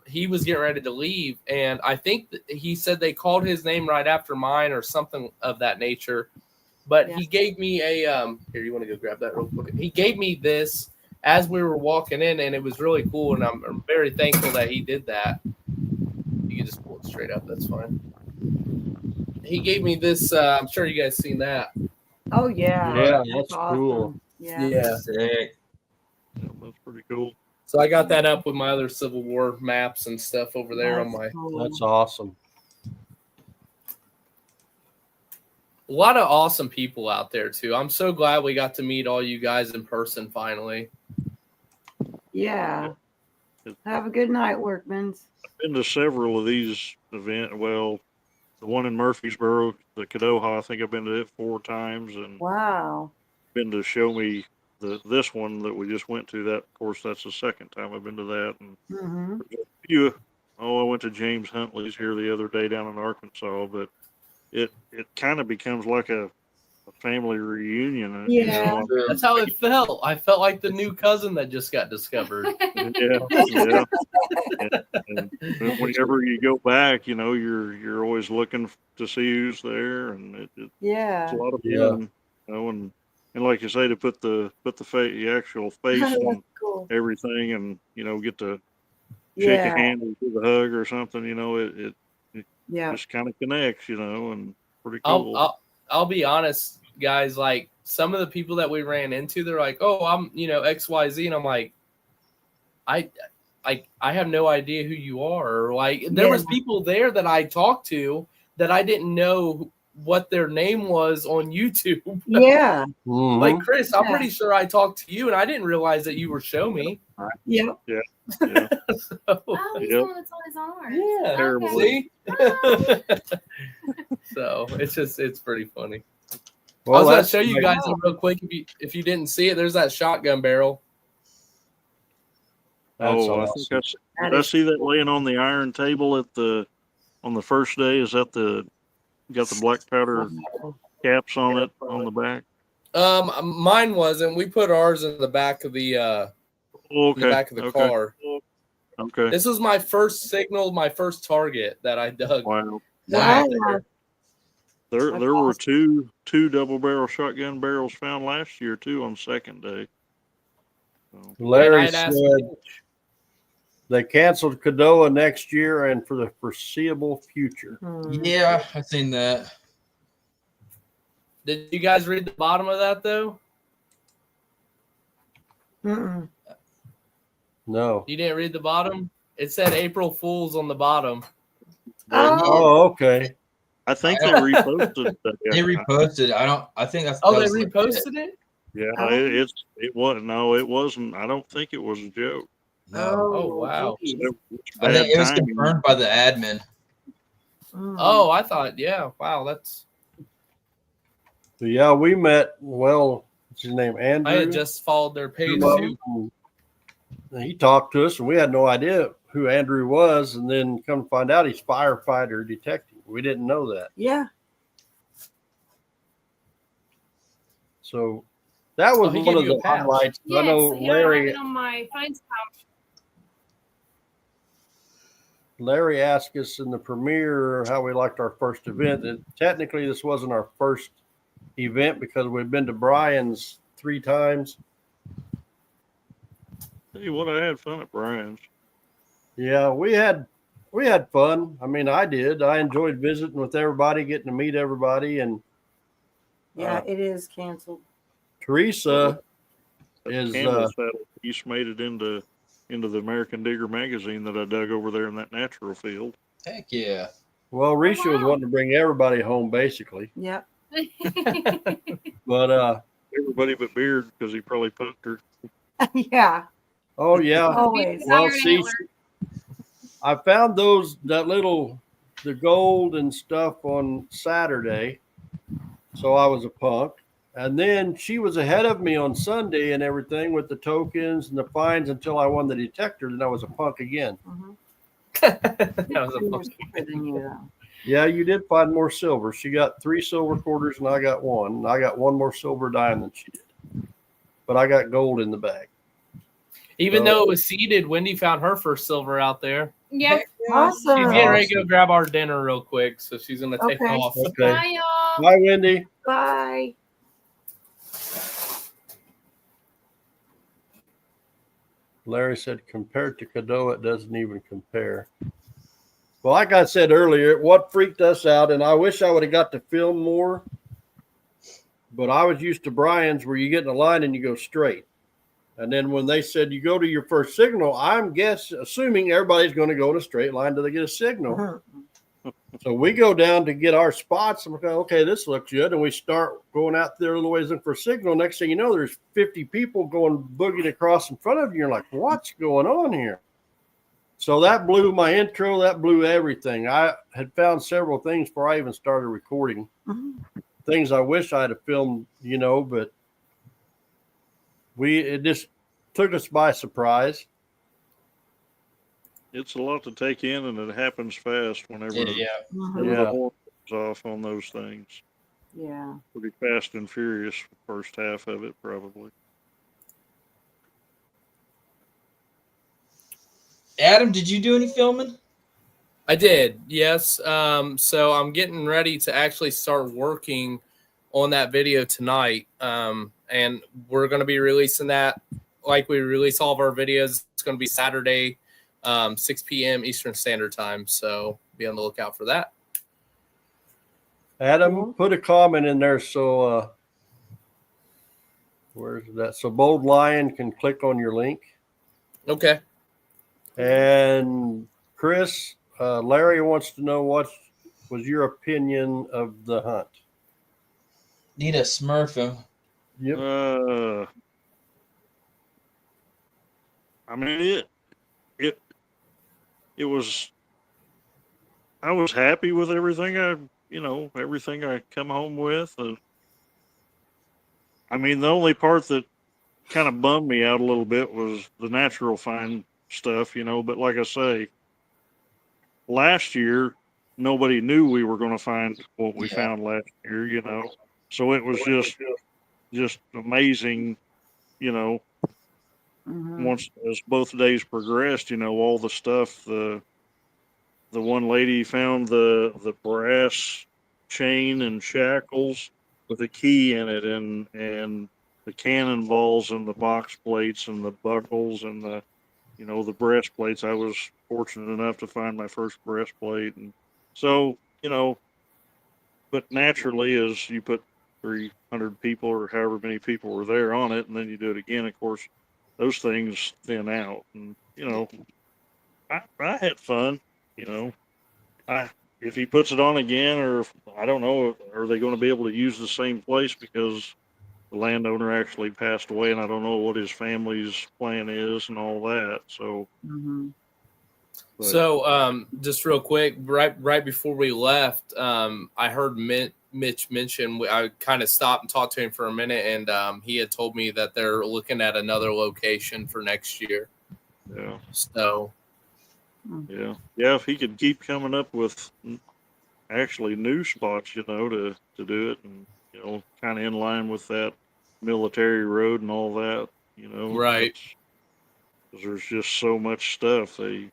he was getting ready to leave, and I think he said they called his name right after mine or something of that nature. But Yeah. he gave me a here. You want to go grab that real quick? He gave me this as we were walking in, and it was really cool, and I'm very thankful that he did that. You can just pull it straight up. That's fine. He gave me this. I'm sure you guys seen that. Oh yeah. Yeah, that's awesome. cool. Yeah. Sick. Yeah, that's pretty cool. So I got that up with my other Civil War maps and stuff over there on my. That's awesome. A lot of awesome people out there too. I'm so glad we got to meet all you guys in person finally. Yeah. Have a good night, Workmans. I've been to several of these events. Well, the one in Murfreesboro, the Kadoha, I think I've been to it 4 times, and Wow. been to Show Me this one that we just went to. That, of course, that's the second time I've been to that. And Mm-hmm. I went to James Huntley's here the other day down in Arkansas, but it kind of becomes like a family reunion. Yeah. That's how it felt. I felt like the new cousin that just got discovered. Yeah. And whenever you go back, you're always looking to see who's there, and it's Yeah. a lot of Yeah. fun, and like you say, to put the actual face That's on cool. everything, and get to shake a Yeah. hand or give a hug or something. It Yeah. just kind of connects, and pretty cool. I'll be honest, guys. Like some of the people that we ran into, they're like, "Oh, I'm XYZ," and I'm like, I have no idea who you are. Or like there was people there that I talked to that I didn't know what their name was on YouTube. Yeah. Mhm. Like Chris, I'm Yeah. pretty sure I talked to you and I didn't realize that you were Show Me. Yeah. Yeah. Oh, he's Yep. the one that's on his arm. Yeah, Terrible. see? Oh. So it's pretty funny. I Well, was going to that's show you guys it real quick if you didn't see it. There's that shotgun barrel. That's I awesome. think did I see that laying on the iron table on the first day? Is that got the black powder caps on it on the back? Mine wasn't. We put ours in the back of the Okay. in the back of the okay. car. Okay. This was my first signal, my first target that I dug. Wow. Wow. There That's were awesome. two double barrel shotgun barrels found last year too on second day. So, Larry And I'd asked said they canceled Kadoa next year and for the foreseeable future. Hmm. Yeah, I've seen that. Did you guys read the bottom of that though? Mm-mm. No. You didn't read the bottom? It said April Fools on the bottom. Oh. Oh, okay. I think they reposted that. They reposted. I think that's. Oh, that they was like reposted it? Yeah, Oh. it wasn't. No, it wasn't. I don't think it was a joke. No. Oh, wow. geez. I think it was Bad timing. confirmed by the admin. Mm. Oh, I thought, yeah. Wow, that's So yeah, we met. Well, what's his name? Andrew. I had just followed their page too. And he talked to us, and we had no idea who Andrew was. And then come to find out, he's firefighter detective. We didn't know that. Yeah. So that was he one gave of you a the pass. highlights. Yes, I know yeah, I have Larry. it on my phone. Larry asked us in the premiere how we liked our first event. And technically, this wasn't our first event because we've been to Brian's 3 times. Tell you what, I had fun at Brian's. Yeah, we had fun. I mean, I did. I enjoyed visiting with everybody, getting to meet everybody, and Yeah, it is canceled. Teresa That is canvas saddle piece made it into the American Digger magazine that I dug over there in that natural field. Heck yeah. well, Risha was wow. wanting to bring everybody home basically, Yep. but everybody but Beard because he probably punked her. Yeah, Oh yeah. always. Well, Iron see, antler. I found the gold and stuff on Saturday. So I was a punk. And then she was ahead of me on Sunday and everything with the tokens and the fines until I won the detector. Then I was a punk again. Mhm. That was a I'm more fun- silver than you, though. Yeah, you did find more silver. She got 3 silver quarters and I got 1. And I got 1 more silver dime than she did. But I got gold in the bag. Even though it was seeded, Wendy found her first silver out there. Yeah. Awesome. She's getting ready to go grab our dinner real quick, so she's gonna take Okay. off. Okay. Bye, y'all. Bye, Wendy. Bye. Larry said, compared to Cadoa, it doesn't even compare. Well, like I said earlier, what freaked us out, and I wish I would have got to film more, but I was used to Brian's where you get in a line and you go straight. And then when they said you go to your first signal, I'm assuming everybody's going to go in a straight line till they get a signal. Mhm. So we go down to get our spots. And we're going, okay, this looks good. And we start going out there a little ways looking for a signal. Next thing you know, there's 50 people going boogieing across in front of you. You're like, what's going on here? So that blew my intro. That blew everything. I had found several things before I even started recording. Mhm. Things I wish I'd have filmed, but it just took us by surprise. It's a lot to take in, and it happens fast whenever Mhm. Yeah. the horn goes off on those things. Yeah. Pretty fast and furious first half of it, probably. Adam, did you do any filming? I did, yes. So I'm getting ready to actually start working on that video tonight, and we're going to be releasing that like we release all of our videos. It's going to be Saturday, 6 p.m. Eastern Standard Time. So be on the lookout for that. Adam, put a comment in there so where's that? So Bold Lion can click on your link. Okay. And Chris, Larry wants to know what was your opinion of the hunt? Need a smurf him. Yep. I mean, it was. I was happy with everything everything I come home with. I mean, the only part that kind of bummed me out a little bit was the natural find stuff, But like I say, last year nobody knew we were going to find what we found last year, So it was just amazing, Mhm. Once as both days progressed, all the stuff. The one lady found the brass chain and shackles with a key in it, and the cannonballs and the box plates and the buckles and the breastplates. I was fortunate enough to find my first breastplate, and so but naturally, as you put 300 people or however many people were there on it, and then you do it again, of course, those things thin out, and I had fun. If he puts it on again, or I don't know, are they going to be able to use the same place because the landowner actually passed away, and I don't know what his family's plan is and all that. So, Mhm. but- So just real quick, right before we left, I heard Mitch mention. I kind of stopped and talked to him for a minute, and he had told me that they're looking at another location for next year. yeah, So yeah. If he could keep coming up with actually new spots, to do it, and kind of in line with that military road and all that, Right. Because there's just so much stuff. They,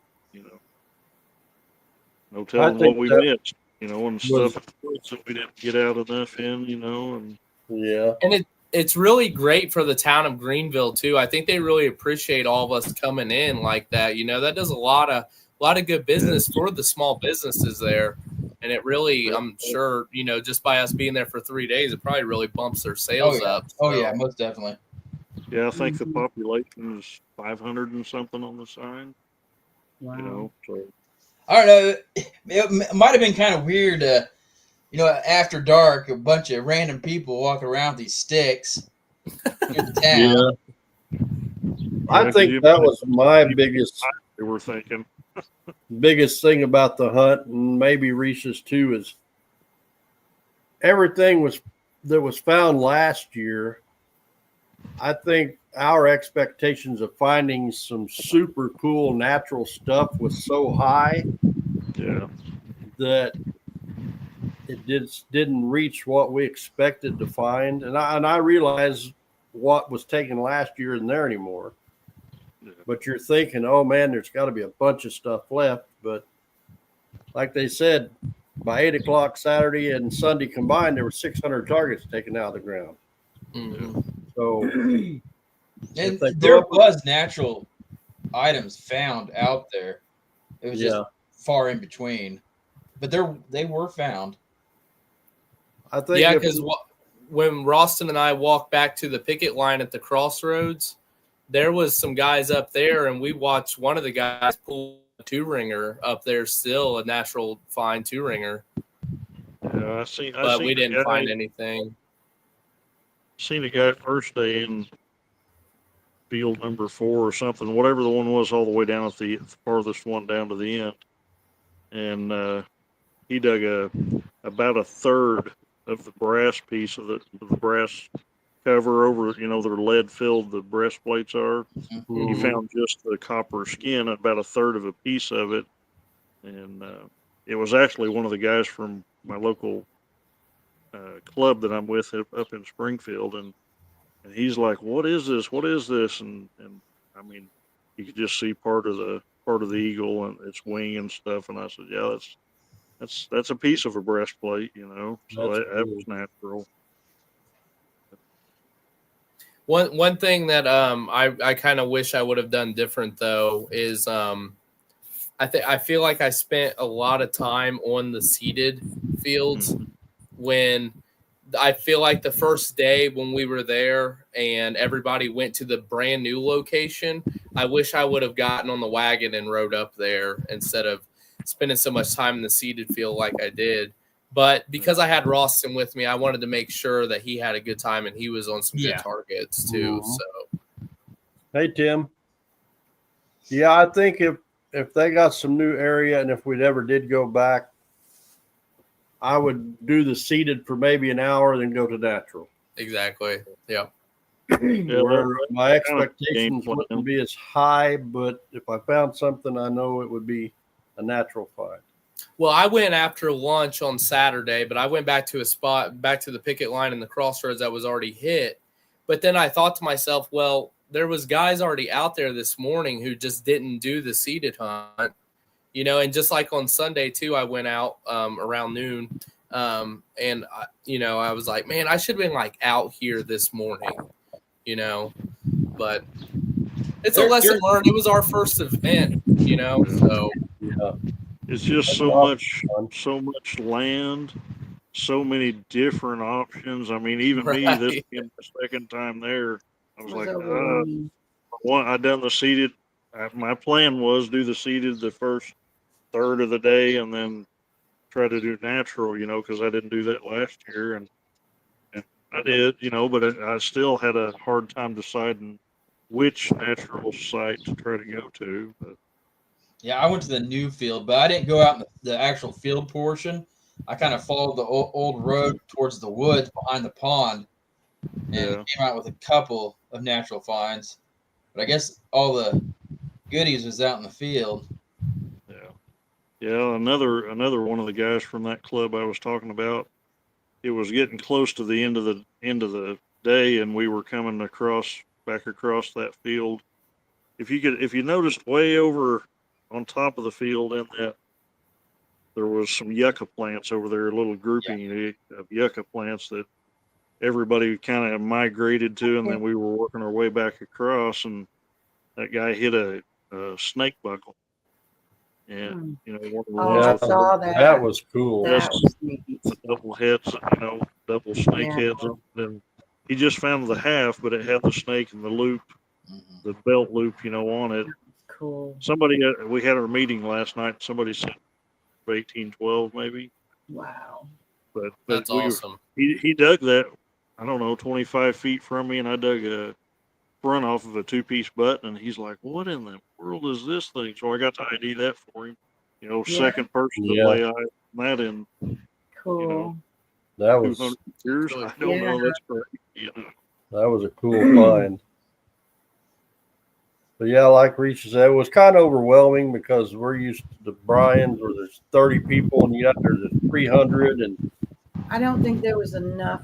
no telling think what we that missed, and stuff that we didn't get out enough in, and Yeah. and it's really great for the town of Greenville too. I think they really appreciate all of us coming in like that. That does a lot of good business for the small businesses there. And it really, I'm sure, just by us being there for 3 days, it probably really bumps their sales up. Oh So, yeah, most definitely. yeah, I think the Mhm. population is 500 and something on the sign, Wow. so I don't know. It might have been kind of weird. After dark, a bunch of random people walking around with these sticks, in the town. I Yeah, think that was my biggest they were thinking. thing about the hunt, and maybe Reese's too, is everything that was found last year. I think our expectations of finding some super cool natural stuff was so high Yeah. that it didn't reach what we expected to find. And I realize what was taken last year isn't there anymore. Yeah. But you're thinking, oh man, there's got to be a bunch of stuff left. But like they said, by 8 o'clock Saturday and Sunday combined, there were 600 targets taken out of the ground. Mhm. So And if they there go up- was natural items found out there. It was Yeah. just far in between, but they were found. I think Yeah, if- because when Ralston and I walked back to the picket line at the crossroads, there was some guys up there, and we watched one of the guys pull a 2-ringer up there, still a natural fine 2-ringer, Yeah, I seen but we a didn't guy- find anything. Seen a guy first day in field number 4 or something, whatever the one was, all the way down at the farthest one down to the end, and he dug about a third of the brass piece of the brass cover over, you know, they're lead filled, the breastplates are. He found just the copper skin, about a third of a piece of it, and it was actually one of the guys from my local club that I'm with up in Springfield, and he's like, "What is this? What is this?" And I mean, you could just see part of the eagle and its wing and stuff. And I said, "Yeah, that's a piece of a breastplate, you know." So That's that was natural. One thing that I kind of wish I would have done different though is I feel like I spent a lot of time on the seeded fields when I feel like the first day when we were there and everybody went to the brand new location, I wish I would have gotten on the wagon and rode up there instead of spending so much time in the seeded field like I did. But because I had Ralston with me, I wanted to make sure that he had a good time and he was on some Yeah. good targets too. Mhm. So Hey Tim. Yeah, I think if they got some new area and if we'd ever did go back, I would do the seeded for maybe an hour, then go to natural. exactly. Yeah. Yeah, Where that- my kind of game expectations plan. wouldn't be as high, but if I found something, I know it would be a natural find. Well, I went after lunch on Saturday, but I went back to a spot, back to the picket line in the crossroads that was already hit. But then I thought to myself, well, there was guys already out there this morning who just didn't do the seeded hunt, you know, and just like on Sunday too, I went out around noon, and I was like, man, I should have been like out here this morning, you know, but it's a lesson learned. It was our first event, you know, so Yeah. It's just That's so awesome, much, so much land, so many different options. I mean, even me, this Right. being the second time there, I was It was like, overwhelming. I done the seated. My plan was do the seated the first third of the day, and then try to do natural, you know, because I didn't do that last year, and I did, you know, but I still had a hard time deciding which natural site to try to go to. But Yeah, I went to the new field, but I didn't go out in the actual field portion. I kind of followed the old road towards the woods behind the pond, and Yeah. came out with a couple of natural finds. But I guess all the goodies was out in the field. yeah, another one of the guys from that club I was talking about. It was getting close to the end of the day, and we were coming back across that field. If you noticed way over on top of the field in that, there was some yucca plants over there, a little grouping of yucca plants that everybody kind of migrated to, and then we were working our way back across, and that guy hit a snake buckle. And, you know, one of the Oh, ones I with saw that. That was cool. That was neat. the double heads, you know, double snake Yeah. heads. And he just found the half, but it had the snake and the loop, Mhm. the belt loop, you know, on it. Cool. Somebody, we had our meeting last night. Somebody said 1812 maybe, Wow. but That's we awesome. he dug that. I don't know, 25 feet from me, and I dug a front off of a 2-piece button, and he's like, "What in the world is this thing?" So I got to ID that for him. Yeah. Second person to Yeah. lay eyes on that in Cool. That was 200 years. Really I don't Yeah. know. That's great. that was a cool find. But yeah, like Reach said, it was kind of overwhelming because we're used to the Bryans where there's 30 people and you got there's 300 and I don't think there was enough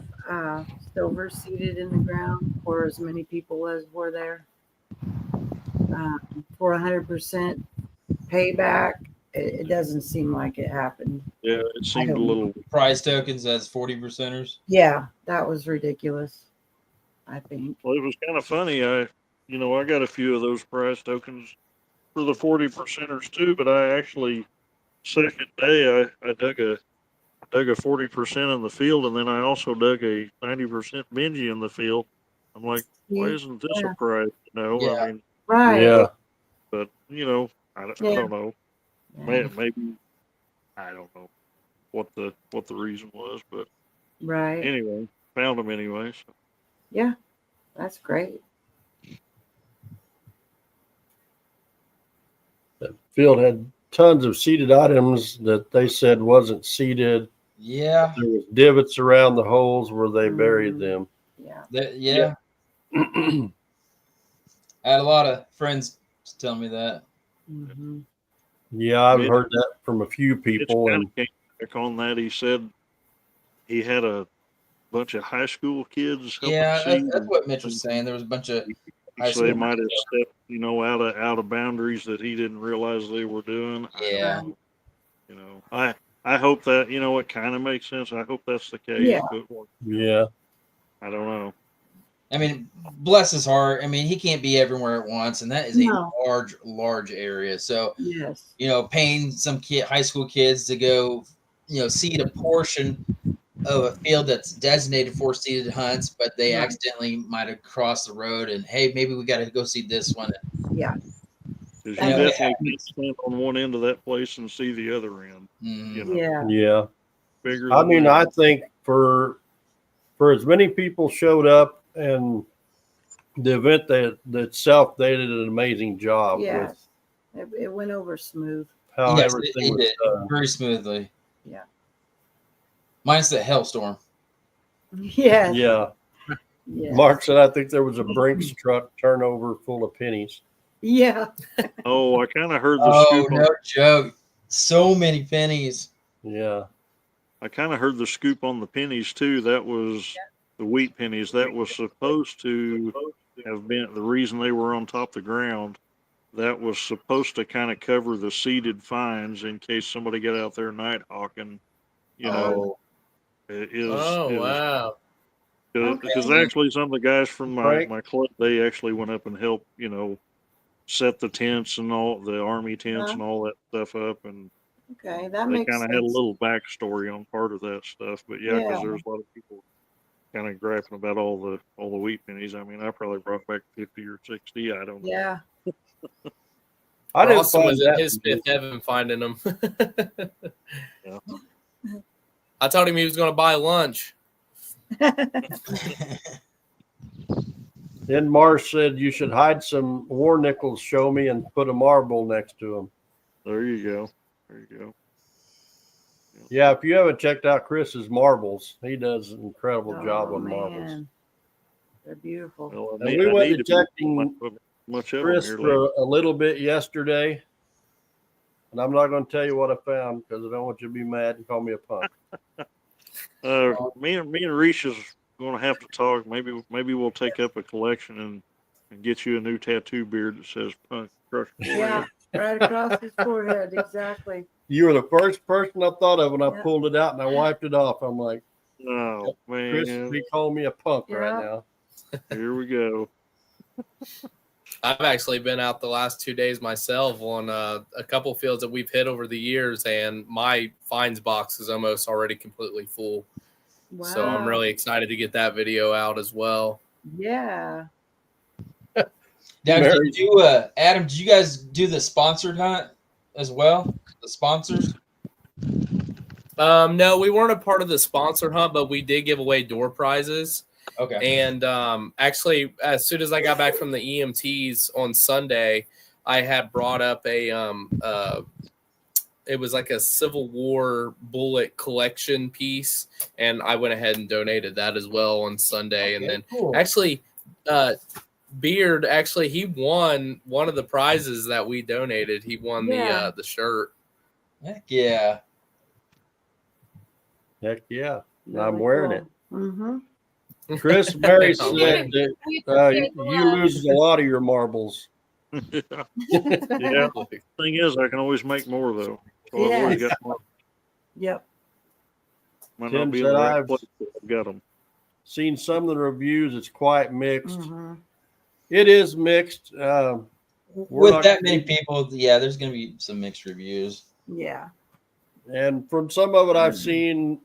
silver seated in the ground for as many people as were there. For 100% payback, it doesn't seem like it happened. Yeah, it seemed a don't little. Prize tokens as 40%ers. Yeah, that was ridiculous. I think. Well, it was kind of funny. I got a few of those prize tokens for the 40%ers too, but I actually second day I dug a 40% in the field, and then I also dug a 90% Benji in the field. I'm like, why isn't this Yeah. a prize? Yeah. I mean, Right. yeah, but I don't know. Yeah. Maybe I don't know what the reason was, but Right. anyway, found them anyway. So. Yeah. That's great. that field had tons of seeded items that they said wasn't seeded. Yeah. There was divots around the holes where they buried them. Yeah. Yeah. I had a lot of friends telling me that. Mm-hmm. Yeah, I've Yeah. heard that from a few people, It's and kind of came back on that. He said he had a bunch of high school kids helping Yeah, seed. that's what Mitch was saying. There was a bunch of high So they school might have stepped, out of boundaries that he didn't realize they were doing. Yeah. I hope that it kind of makes sense. I hope that's the case. Yeah. But yeah, I don't know. I mean, bless his heart. I mean, he can't be everywhere at once, and that is No. a large area. So, Yes. paying some high school kids to go, seed a portion of a field that's designated for seeded hunts, but they Right. accidentally might have crossed the road, and hey, maybe we got to go see this one. Yeah. Because That you makes definitely can't stand on one end of that place and see the other end. Mhm. Yeah. yeah. Bigger. I than mean, that. I think for as many people showed up and the event that itself, they did an amazing job Yes. with It went over smooth. how Yes, everything it was did done. very smoothly. Yeah. Minus the hailstorm. Yes. Yeah. Yes. Mark said, I think there was a Brinks truck turnover full of pennies. Yeah. Oh, I kind of heard the Oh, scoop. no joke. So many pennies. Yeah. I kind of heard the scoop on the pennies too. That was the wheat pennies. That was supposed to have been the reason they were on top of the ground. That was supposed to kind of cover the seeded fines in case somebody got out there night hawking. Oh. It is. Oh, wow. Because Okay. actually, some of the guys from Frank? my club, they actually went up and helped. Set the tents and all the army tents and all that stuff up, and Okay. That they makes kind of sense. had a little backstory on part of that stuff. But yeah, because Yeah. there was a lot of people kind of griping about all the wheat pennies. I mean, I probably brought back 50 or 60. I don't know. Yeah. I didn't Austin find was in that his fifth heaven finding them. Yeah. I told him he was going to buy lunch. Then Marsh said you should hide some war nickels, show me, and put a marble next to them. There you go. There you go. Yeah, if you haven't checked out Chris's marbles, he does an incredible job Oh, on marbles. man. They're beautiful. Well, And we went to to checking much of Chris them here lately. for a little bit yesterday, and I'm not going to tell you what I found because I don't want you to be mad and call me a punk. Me and Reese is going to have to talk. Maybe we'll take up a collection and get you a new tattoo beard that says "Punk Crush." Yeah. Right across his forehead. Exactly. You were the first person I thought of when I Yeah. pulled it out and I wiped it off. I'm like, Oh Chris, man, be calling me a punk right Yeah. now. here we go. I've actually been out the last 2 days myself on a couple fields that we've hit over the years, and my finds box is almost already completely full. Wow. So I'm really excited to get that video out as well. Yeah. Now, Mary- did you, Adam, did you guys do the sponsored hunt as well? The sponsors? No, we weren't a part of the sponsor hunt, but we did give away door prizes. Okay. And actually, as soon as I got back from the EMTs on Sunday, I had brought up it was like a Civil War bullet collection piece, and I went ahead and donated that as well on Sunday. And then cool. actually, Beard actually he won one of the prizes that we donated. He won Yeah. the shirt. Heck yeah. Heck yeah. I'm wearing it. Mm-hmm. Chris Berry Oh, said that We you appreciate the love. lose a lot of your marbles. Yeah. Thing is, I can always make more though. So I've always Yes. got more. Yep. Might Tim not be in said the right I've- place, but I've got them. Seen some of the reviews. It's quite mixed. Mm-hmm. It is mixed. We're With not- that many people, yeah, there's gonna be some mixed reviews. Yeah. And from some of it I've seen,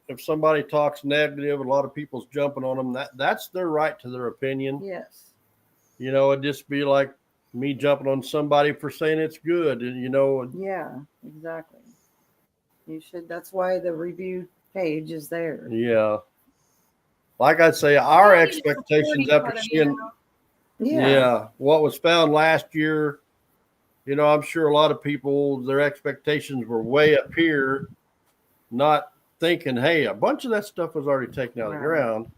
if somebody talks negative, a lot of people's jumping on them. That's their right to their opinion. Yes. You know, it'd just be like me jumping on somebody for saying it's good. And you know, Yeah. Exactly. You should. That's why the review page is there. yeah. Like I say, our Maybe the expectations security after part of it, seeing Yeah. what was found last year, you know, I'm sure a lot of people, their expectations were way up here, not thinking, hey, a bunch of that stuff was already taken out of the Right. ground.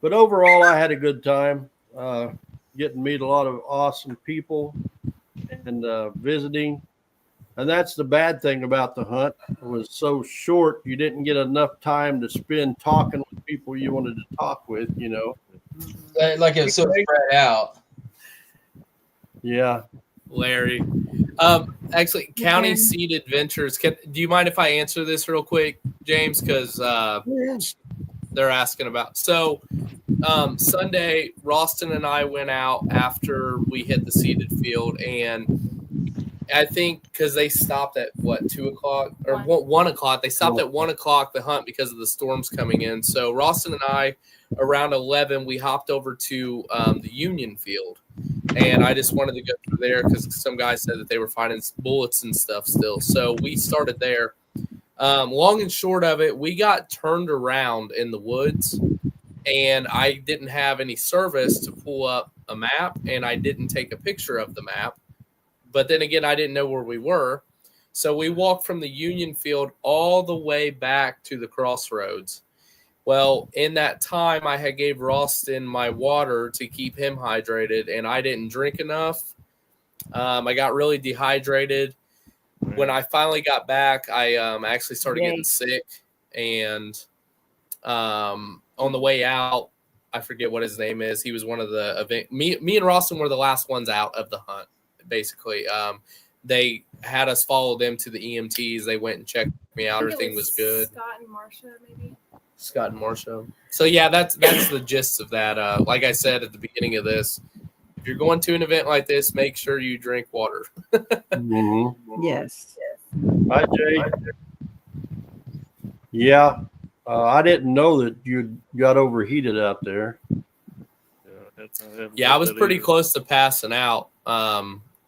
But overall, I had a good time getting to meet a lot of awesome people and visiting. And that's the bad thing about the hunt. It was so short, you didn't get enough time to spend talking with people you wanted to talk with, you know. Like it was so spread out. Yeah. Larry. Actually, County Okay. Seed Adventures. Do you mind if I answer this real quick, James? Because Yeah. they're asking about. So Sunday, Ralston and I went out after we hit the seeded field, and I think because they stopped at what 2 o'clock or 1 o'clock. They stopped at 1 o'clock the hunt because of the storms coming in. So Ralston and I, around 11, we hopped over to the Union Field, and I just wanted to go through there because some guys said that they were finding bullets and stuff still. So we started there. Long and short of it, we got turned around in the woods, and I didn't have any service to pull up a map, and I didn't take a picture of the map. But then again, I didn't know where we were. So we walked from the Union Field all the way back to the crossroads. Well, in that time, I had gave Ralston my water to keep him hydrated, and I didn't drink enough. I got really dehydrated. When I finally got back, I actually started getting sick. And on the way out, I forget what his name is. He was one of the event. Me and Ralston were the last ones out of the hunt. Basically, they had us follow them to the EMTs. They went and checked me out. Everything was good. Scott and Marsha, maybe. Scott and Marsha. So yeah, that's the gist of that. Like I said at the beginning of this, if you're going to an event like this, make sure you drink water. Mm-hmm. Yes. Hi, Jay. Yeah, I didn't know that you got overheated out there. Yeah, I was pretty close to passing out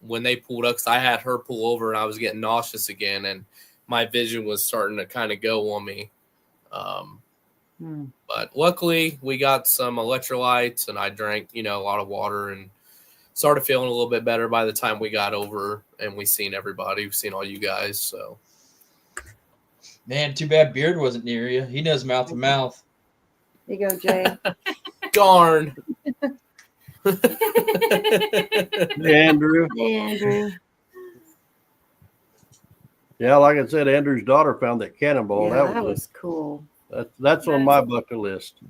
when they pulled up, because I had her pull over and I was getting nauseous again, and my vision was starting to kind of go on me. But luckily, we got some electrolytes, and I drank, a lot of water, and started feeling a little bit better by the time we got over, and we seen everybody. We've seen all you guys. So, Man, too bad Beard wasn't near you. He knows mouth to mouth. There you go, Jay. darn. Andrew. Hey, Andrew. Yeah, like I said, Andrew's daughter found that cannonball. Yeah, that was was cool. that's on my bucket list.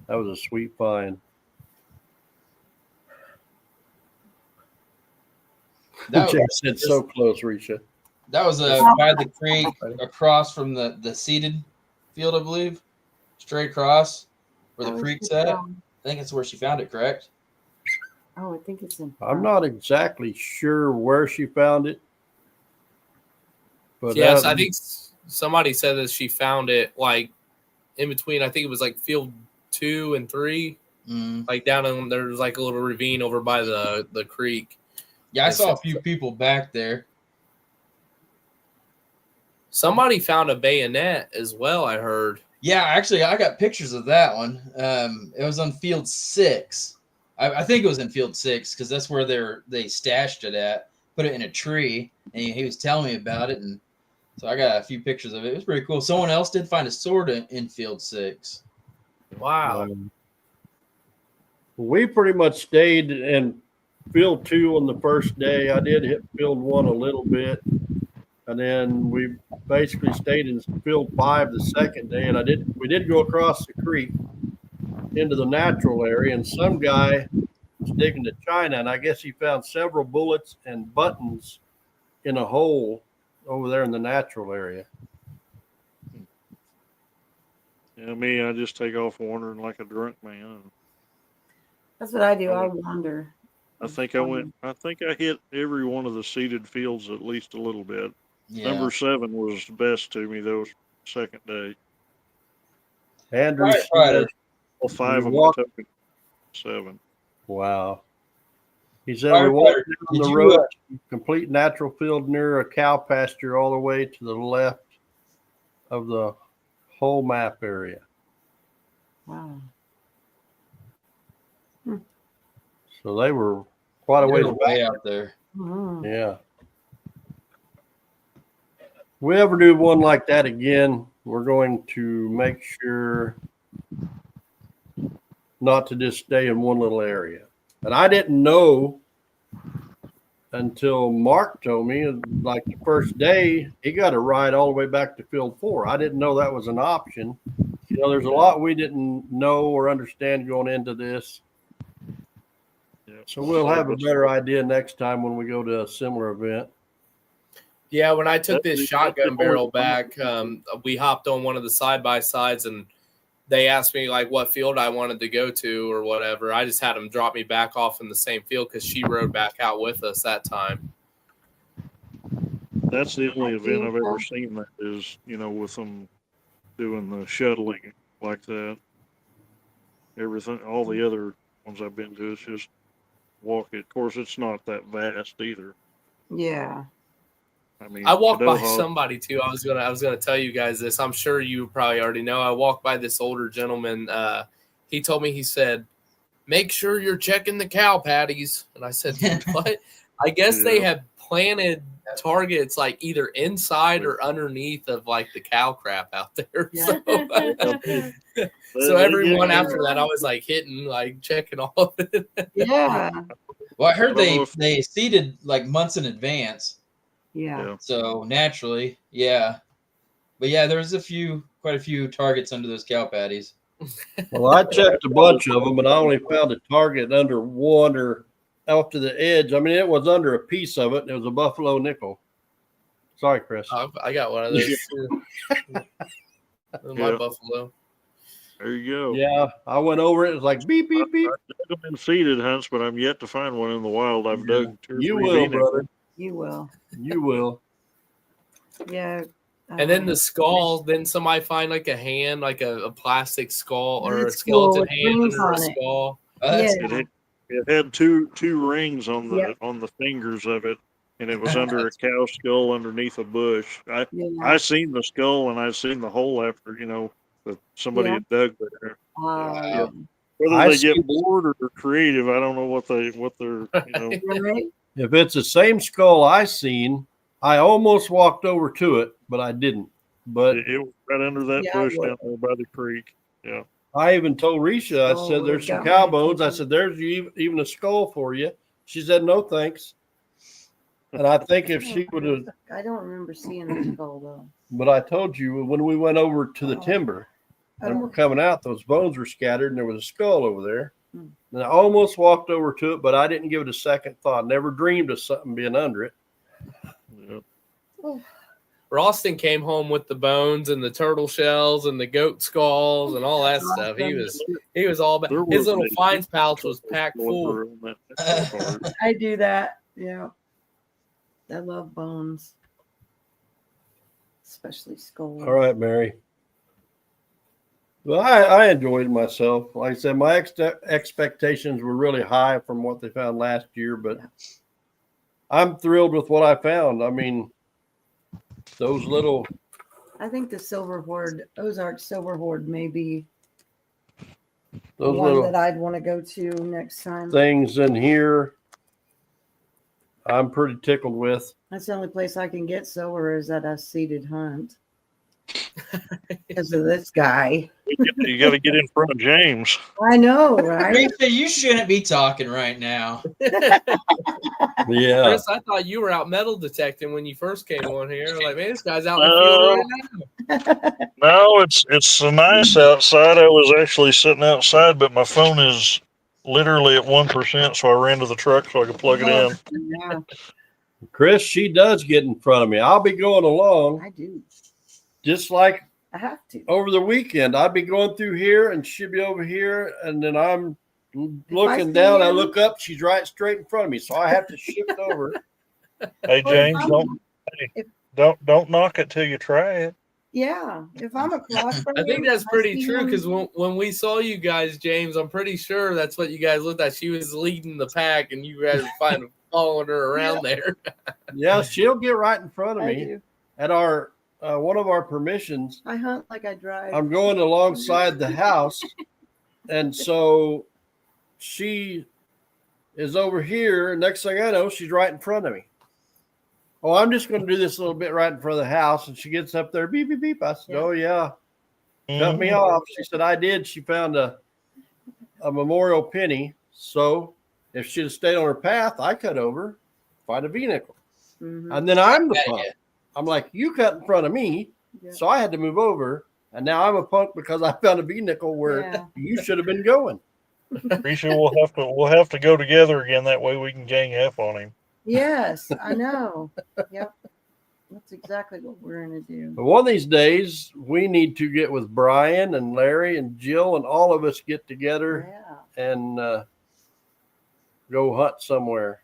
That was a sweet find. That Jeff was, said so close, Risha. that was by the creek across from the seeded field, I believe. Straight across where the creek's at. I think that's where she found it, correct? Oh, I think it's in. I'm not exactly sure where she found it. But Yes, that- I think somebody said that she found it like in between. I think it was like field 2 and 3, like down in there's like a little ravine over by the creek. Yeah, I saw a few people back there. Somebody found a bayonet as well, I heard. Yeah, actually, I got pictures of that one. It was on field 6. I think it was in field 6 because that's where they stashed it at. Put it in a tree, and he was telling me about it, and so I got a few pictures of it. It was pretty cool. Someone else did find a sword in field 6. Wow. We pretty much stayed in field 2 on the first day. I did hit field 1 a little bit, and then we basically stayed in field 5 the second day. And we did go across the creek into the natural area, and some guy was digging to China, and I guess he found several bullets and buttons in a hole over there in the natural area. Yeah, me, I just take off wandering like a drunk man. That's what I do. I wander. I think I hit every one of the seeded fields at least a little bit. Yeah. Number 7 was the best to me, though, second day. Andrew, All right, Friday. All 5 You of walk- my took 7. wow. He said All we right, walked Ryder, down did the you, road, complete natural field near a cow pasture all the way to the left of the whole map area. Wow. So they were quite a ways back. way out there. Mhm. Yeah. If we ever do one like that again, we're going to make sure not to just stay in one little area. And I didn't know until Mark told me, like the first day, he got a ride all the way back to field 4. I didn't know that was an option. You know, there's a lot we didn't know or understand going into this. Yeah. So we'll have a better idea next time when we go to a similar event. Yeah, when I took this That's shotgun the barrel only- back, we hopped on one of the side by sides, and they asked me like what field I wanted to go to or whatever. I just had them drop me back off in the same field because she rode back out with us that time. That's the only event I've ever seen that is, with them doing the shuttling like that. Everything, all the other ones I've been to, is just walk it. Of course, it's not that vast either. Yeah. I mean, I walked by Kadoha- somebody too. I was gonna tell you guys this. I'm sure you probably already know. I walked by this older gentleman. He told me, he said, "Make sure you're checking the cow patties." And I said, "What?" I guess they Yeah. had planted targets like either inside or underneath of like the cow crap out there. Yeah. So They everyone get- after that, I was like hitting, like checking all of it. Yeah. Well, I heard I don't know if- they seeded like months in advance, Yeah. Yeah. so naturally, yeah. But yeah, there's quite a few targets under those cow patties. Well, I checked a bunch of them, and I only found a target under one or off to the edge. I mean, it was under a piece of it, and it was a buffalo nickel. Sorry, Chris. I got one of those too. My Yeah. buffalo. There you go. Yeah, I went over it. It was like beep, beep, beep. I've dug them in seeded hunts, but I'm yet to find one in the wild. I've dug 2 or 3 You will, V-necks. brother. You will. You will. Yeah. And then the skull, then somebody find like a hand, like a plastic skull or a That's skeleton cool. hand Rings under a on it. skull. That's Yeah. It had two rings on the Yep. on the fingers of it, and it was under a cow skull underneath a bush. I Yeah. seen the skull and I seen the hole after that somebody Yeah. had dug there. Wow. Whether I they see- get bored or they're creative, I don't know what they're Right? If it's the same skull I seen, I almost walked over to it, but I didn't. But it was right under that Yeah, I bush would. down there by the creek. Yeah. I even told Risha, I Oh, said, "There's some got cow my bones." I attention. said, "There's even a skull for you." She said, "No, thanks." And I think if she would have, I don't remember seeing the skull though. but I told you when we went over to the timber and we're coming out, those bones were scattered and there was a skull over there. Hmm. And I almost walked over to it, but I didn't give it a second thought. Never dreamed of something being under it. Yeah. Ralston came home with the bones and the turtle shells and the goat skulls and all that That's stuff. awesome. He was all There about his was little a- finds pouch was packed full. On that part. I do that. Yeah. I love bones, especially skulls. All right, Mary. Well, I enjoyed myself. Like I said, my expectations were really high from what they found last year, but I'm thrilled with what I found. I mean, those little I think the Silver Horde, Ozark Silver Horde, may be Those one little that I'd want to go to next time. things in here, I'm pretty tickled with. That's the only place I can get silver is at a seated hunt because of this guy. You got to get in front of James. I know, right? Rita, you shouldn't be talking right now. Yeah. Chris, I thought you were out metal detecting when you first came on here. Like, man, this guy's out in the No. field right now. No, it's so nice outside. I was actually sitting outside, but my phone is literally at 1%, so I ran to the truck so I could plug it in. Yeah, Chris, she does get in front of me. I'll be going along I do. just like I have to. over the weekend. I'd be going through here and she'd be over here, and then I'm looking see down. I him- look up, she's right straight in front of me, so I have to shift over. Hey James, don't knock it till you try it. Yeah, if I'm across from I think him, that's pretty see true him- because when we saw you guys, James, I'm pretty sure that's what you guys looked at. She was leading the pack, and you guys were following her around there. Yeah, she'll get right in front of I me do. at our one of our permissions. I hunt like I drive. I'm going alongside the house, and so she is over here. Next thing I know, she's right in front of me. Oh, I'm just going to do this little bit right in front of the house, and she gets up there, beep beep beep. I said, Yeah. "Oh yeah, cut me off." She said, "I did." She found a memorial penny, so if she'd have stayed on her path, I cut over, find a V-nickel, Mhm. and then I'm the Yeah, punk. yeah. I'm like, "You cut in front of me." Yeah. So I had to move over, and now I'm a punk because I found a V-nickel where Yeah. you should have been going. Pretty sure we'll have to go together again. That way we can gang F on him. Yes, I know. Yep. That's exactly what we're going to do. But one of these days, we need to get with Brian and Larry and Jill, and all of us get together Yeah. and go hunt somewhere.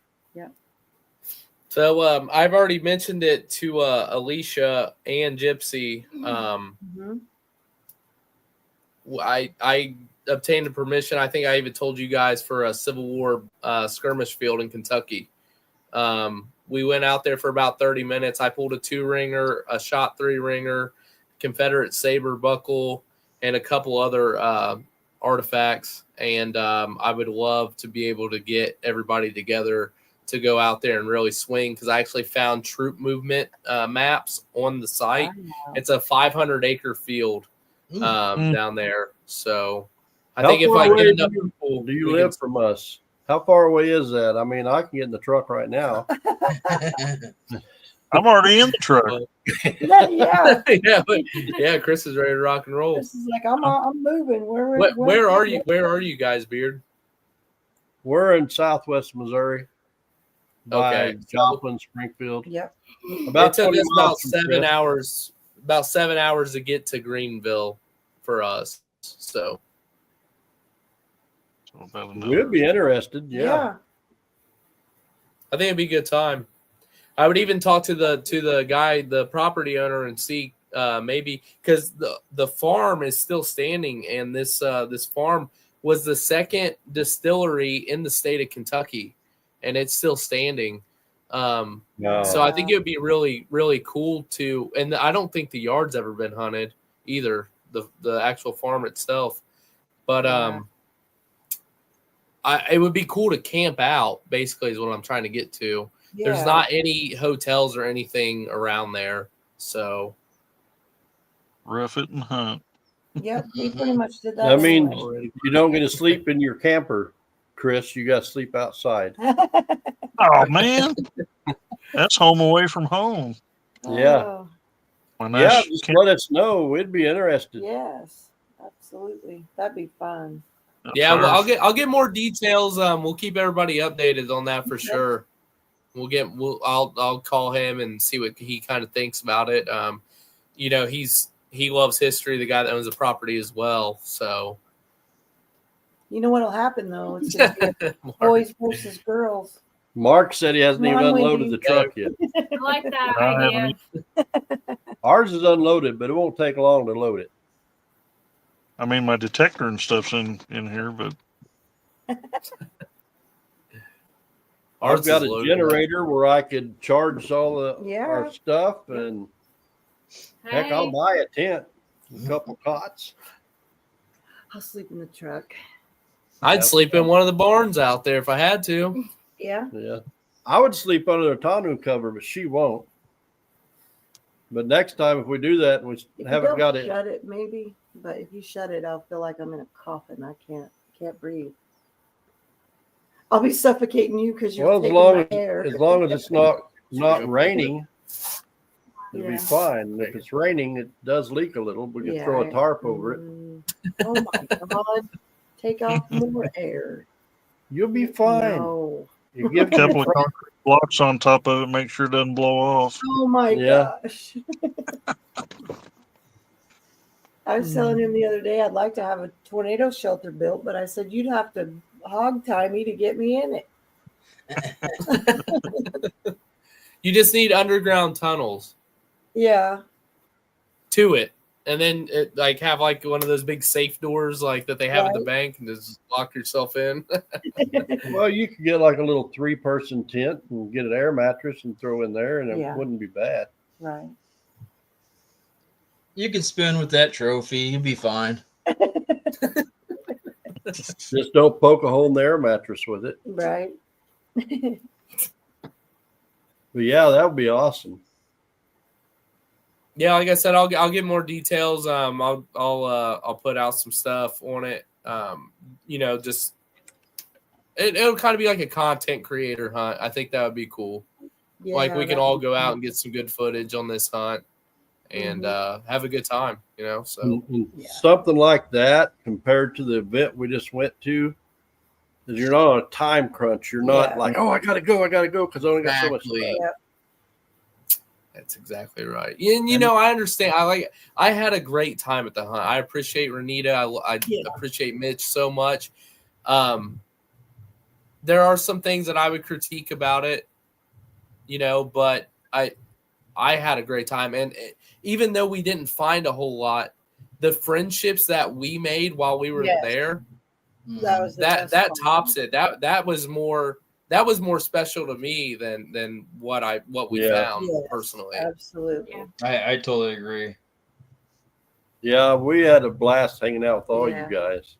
So I've already mentioned it to Alicia and Gypsy. Mhm. I obtained a permission. I think I even told you guys for a Civil War skirmish field in Kentucky. We went out there for about 30 minutes. I pulled a 2-ringer, a shot 3-ringer, Confederate saber buckle, and a couple other artifacts. And I would love to be able to get everybody together to go out there and really swing, because I actually found troop movement maps on the site. Wow. It's a 500-acre field Ooh. down there. So I How think if far I away get do enough you- people, Do you we live from us? How far away is that? I mean, I can get in the truck right now. I'm already in the truck. Yeah. yeah, Chris is ready to rock and roll. This is like I'm moving. Where are you? Where are you guys, Beard? We're in Southwest Missouri, by Okay. Joplin, Springfield. Yep. About It took 20 us miles about from 7 Chris. hours. About 7 hours to get to Greenville for us. So So about another- We'd be interested. Yeah. Yeah. I think it'd be a good time. I would even talk to the guy, the property owner, and see maybe, because the farm is still standing, and this farm was the second distillery in the state of Kentucky, and it's still standing. No. So I think it would be really, really cool to, and I don't think the yard's ever been hunted either, the actual farm itself. But Yeah. it would be cool to camp out, basically, is what I'm trying to get to. There's Yeah. not any hotels or anything around there. So rough it and hunt. Yep. We pretty much did that. I mean, anyway. you don't get to sleep in your camper, Chris. You got to sleep outside. Oh man, that's home away from home. Yeah. Oh, When Yeah, that's just let us know. We'd be interested. yes. Absolutely. That'd be fun. yeah, well, first. I'll get more details. We'll keep everybody updated on that for sure. I'll call him and see what he kind of thinks about it. He loves history. The guy that owns the property as well. So You know what'll happen though? It's gonna be boys versus girls. Mark said he hasn't even Come on, unloaded Wendy. the truck yet. I like that I idea. Ours is unloaded, but it won't take long to load it. I mean, my detector and stuff's in here, but I've got is a loaded. generator where I could charge all Yeah. our stuff, and Heck, I'll Hey. buy a tent, a couple cots. I'll sleep in the truck. I'd Yeah. sleep in one of the barns out there if I had to. Yeah. Yeah. I would sleep under the tonneau cover, but she won't. But next time, if we do that and we If you haven't don't got it, shut it, maybe. But if you shut it, I'll feel like I'm in a coffin. I can't breathe. I'll be suffocating you because you're well, taking my air. as long as it's not raining, it'll be Yeah. fine. If it's raining, it does leak a little. We can throw a tarp over it. Oh my God. Take off more air. You'll be fine. No. You give A couple of concrete blocks on top of it, make sure it doesn't blow off. Oh my Yeah. gosh. I was telling him the other day I'd like to have a tornado shelter built, but I said you'd have to hog tie me to get me in it. You just need underground tunnels Yeah. to it, and then it, like have like one of those big safe doors like that they have at the Right. bank, and just lock yourself in. Well, you could get like a little 3-person tent and get an air mattress and throw in there, and it Yeah. wouldn't be bad. Right. You can spin with that trophy. You'll be fine. Just don't poke a hole in the air mattress with it. Right. But yeah, that would be awesome. Yeah, like I said, I'll get more details. I'll put out some stuff on it. Just it'll kind of be like a content creator hunt. I think that would be cool. Yeah, Like we can that'd all be go out cool. and get some good footage on this hunt and Mm-hmm. have a good time. So And Yeah. something like that compared to the event we just went to, is you're not on a time crunch. You're not Yeah. like, oh, I gotta go because I only got so much Exactly. time. Yep. that's exactly right. And I understand. I had a great time at the hunt. I appreciate Renita. I Yeah. appreciate Mitch so much. There are some things that I would critique about it, but I had a great time. And even though we didn't find a whole lot, the friendships that we made while we were Yes. there, That was the that best part. tops it. That was more special to me than what we Yeah. found Yes, personally. Absolutely. Yeah. I totally agree. Yeah, we had a blast hanging out with all Yeah. you guys.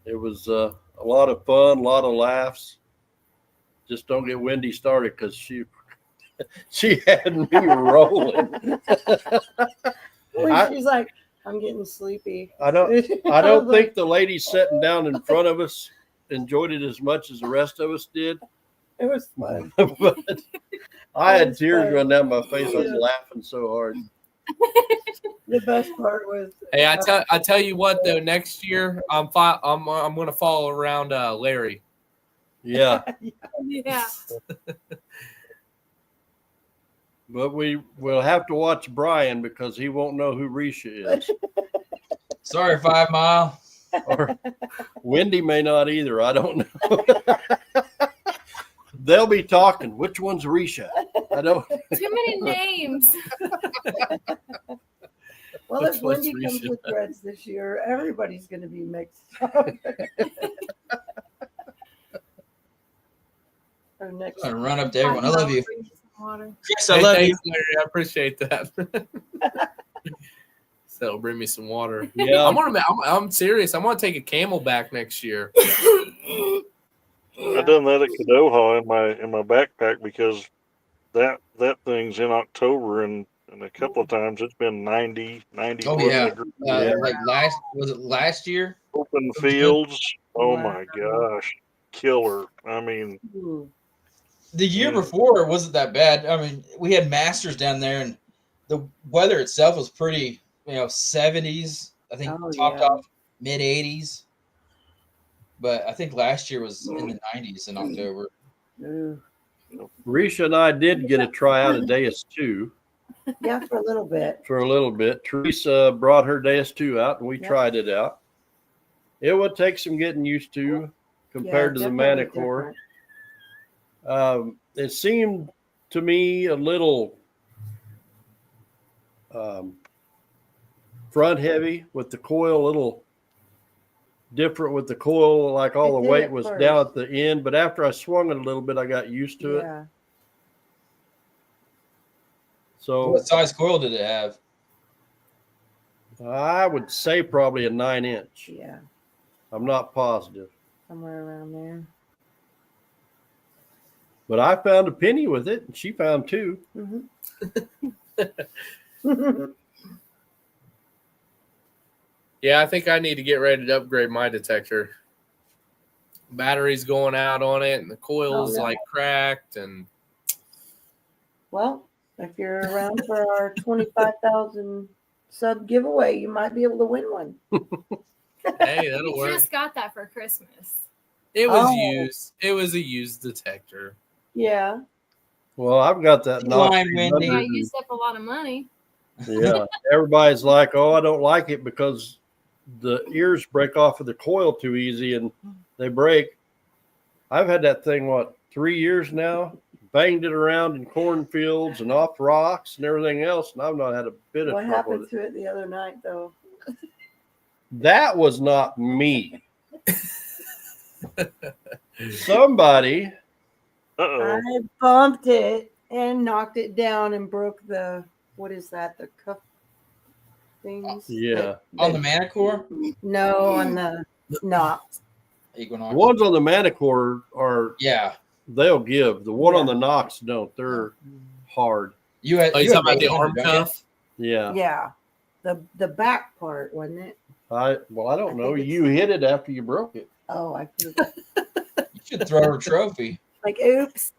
It was a lot of fun, a lot of laughs. Just don't get Wendy started because she had me rolling. She's like, I'm getting sleepy. I don't think the lady sitting down in front of us enjoyed it as much as the rest of us did. It was fun. But I had was tears fun. running down my face. I was Yeah. laughing so hard. The best part was Hey, I tell you what though, next year I'm going to follow around Larry. Yeah, Yeah. but we'll have to watch Brian because he won't know who Risha is, Sorry, 5 Mile. or Wendy may not either. I don't know. They'll be talking. Which one's Risha? I don't. Too many names. well, Which if one's Wendy comes Risha? with threads this year, everybody's going to be mixed up. Or next I'm gonna run up to everyone. I love you. Bring some water. Chris, I Hey, love you. thanks, Larry. I appreciate that. So bring me some water. Yeah, I'm serious. I'm gonna take a Camelback next year. I done that at Kadoha in my backpack because that thing's in October and a couple of times it's been 90, 91 Oh, yeah. degrees. Like last year? Open fields. Oh Wow. my gosh, killer! I mean, Ooh. The year Yeah. before it wasn't that bad. I mean, we had Masters down there, and the weather itself was pretty, 70s. I think Oh, topped yeah. off mid 80s. But I think last year was in the 90s in October. Ooh. Risha and I did get a try out of Deus 2 Yeah, for a little bit. for a little bit. Teresa brought her Deus 2 out and we Yep. tried it out. It would take some getting used to compared to the definitely Manicore. different. It seemed to me a little front heavy with the coil, a little different with the coil, like all It the did weight at was first. down at the end. But after I swung it a little bit, I got used to it. Yeah. So What size coil did it have? I would say probably a 9-inch. Yeah, I'm not positive, somewhere around there. but I found a penny with it, and she found 2. Mm-hmm. Yeah, I think I need to get ready to upgrade my detector. Battery's going out on it, and the coil's Oh, no. like cracked, and Well, if you're around for our 25,000 sub giveaway, you might be able to win one. hey, that'll We work. just got that for Christmas. It was Oh. used. It was a used detector. Yeah. Well, I've got that Line, Knox Wendy. Yeah, I 800. used up a lot of money. Yeah, everybody's like, "Oh, I don't like it because the ears break off of the coil too easy and they break." I've had that thing 3 years now. Banged it around in cornfields and off rocks and everything else, and I've not had a bit of What trouble happened with it. to it the other night, though? That was not me. Somebody. Uh-oh. I bumped it and knocked it down and broke the, what is that? The cuff things? Yeah. On the Manicore? No, on the knots. Equinox. The ones on the Manicore are Yeah. they'll give. The one on Yeah. the Knox don't. They're hard. You had, Oh, you you had talking about the 800, arm don't you? cuff? Yeah. Yeah. The back part, wasn't it? I don't I know. think You hit it after you broke it. Oh, I feel You should throw her a trophy. like, oops.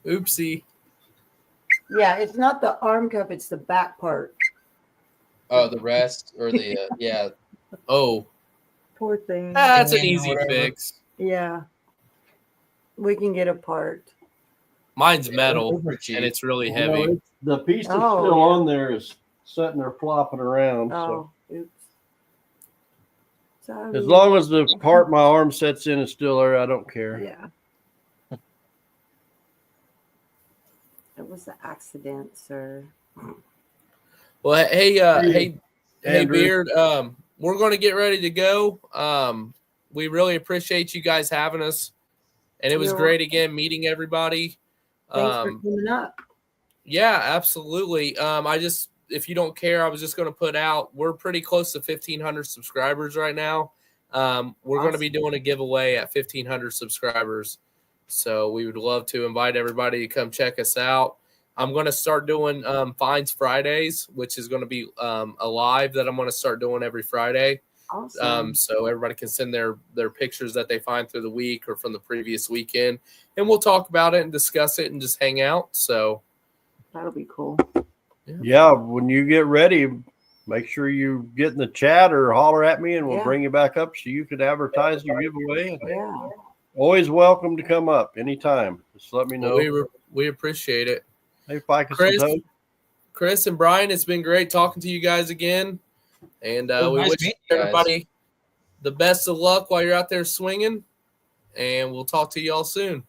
Oopsie. Yeah, it's not the arm cuff, it's the back part. Oh, the rest or the yeah. Oh, Poor thing. that's an Or easy whatever. fix. Yeah. We can get a part. Mine's metal, Over cheap. and it's really You know, heavy. it's- the piece that's Oh, still yeah. on there is sitting there flopping around. Oh, oops. Sorry. So as long as the part my arm sets in is still there, I don't care. Yeah. It was an accident, sir. Well, hey, hey, Andrew. Beard. We're going to get ready to go. We really appreciate you guys having us, and it was You're great again meeting everybody. Thanks for coming up. Yeah, absolutely. If you don't care, I was just going to put out, we're pretty close to 1,500 subscribers right now. We're going to be doing a giveaway at 1,500 subscribers. So we would love to invite everybody to come check us out. I'm going to start doing Finds Fridays, which is going to be a live that I'm going to start doing every Friday. Awesome. So everybody can send their pictures that they find through the week or from the previous weekend, and we'll talk about it and discuss it and just hang out. So That'll be cool. Yeah, when you get ready, make sure you get in the chat or holler at me and we'll Yeah. bring you back up so you could advertise your giveaway. Yeah. Always welcome to come up anytime. Just let me know. we appreciate it. Hey, Ficus Chris, and Toad. Chris and Brian, it's been great talking to you guys again. And It was we nice wish meeting you guys. everybody the best of luck while you're out there swinging. And we'll talk to you all soon.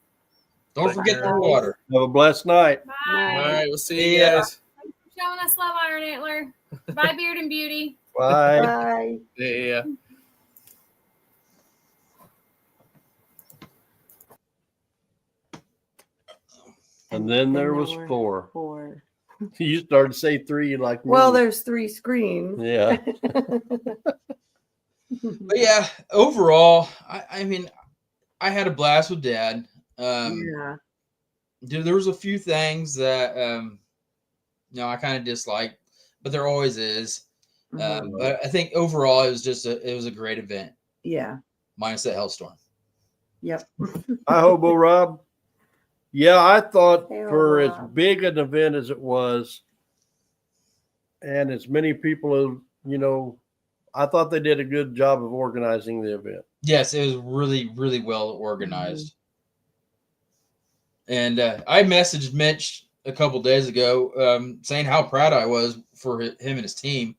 Don't forget the water. Have a blessed night. Bye. All right, we'll see you Yeah. guys. Thanks for showing us love, Iron Antler. Bye, Beard and Beauty. Bye. Bye. Yeah. And then there was were 4. 4. You started to say 3 like me. Well, there's 3 screens. Yeah. But yeah, overall, I mean, I had a blast with Dad. Yeah. There was a few things that I kind of disliked, but there always is. Mhm. But I think overall, it was a great event, Yeah. minus that hellstorm. Yep. Hi, Hobo Rob. Yeah, I thought Hey, for as Rob. big an event as it was, and as many people as, I thought they did a good job of organizing the event. Yes, it was really, really well organized. And I messaged Mitch a couple days ago saying how proud I was for him and his team.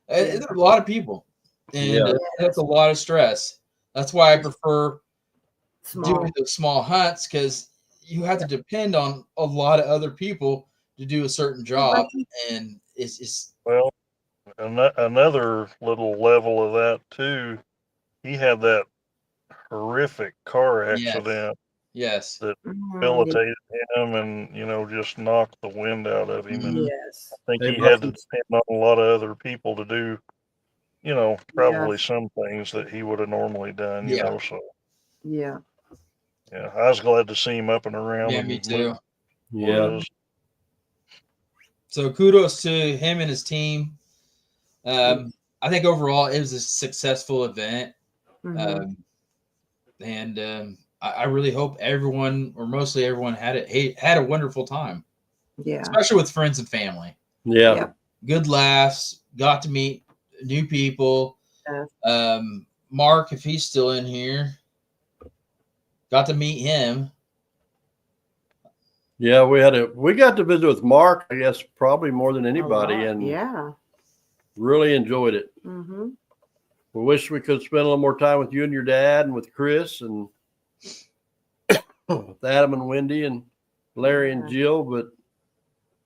There's a lot of people, and Yeah. that's a lot of stress. That's why I prefer Small. doing the small hunts, because you have to depend on a lot of other people to do a certain job, and it's Well, another little level of that too. He had that horrific car Yes. accident Yes. debilitated him and, just knocked the wind out of him. And Yes. I think Hey, he had to Buffy. depend on a lot of other people to do, probably some things that he would have normally done, Yeah. so. Yeah. Yeah, I was glad to see him up and around. Yeah, and me too. Yeah. was. So kudos to him and his team. I think overall it was a successful event. Mhm. I really hope everyone, or mostly everyone, had a wonderful time, Yeah. especially with friends and family. Yeah. Yep. Good laughs, got to meet new people. Yes. Mark, if he's still in here, got to meet him. Yeah, we got to visit with Mark, I guess, probably more than A anybody, lot. and Yeah. really enjoyed it. Mm-hmm. We wish we could spend a little more time with you and your dad and with Chris and with Adam and Wendy and Larry and Jill, but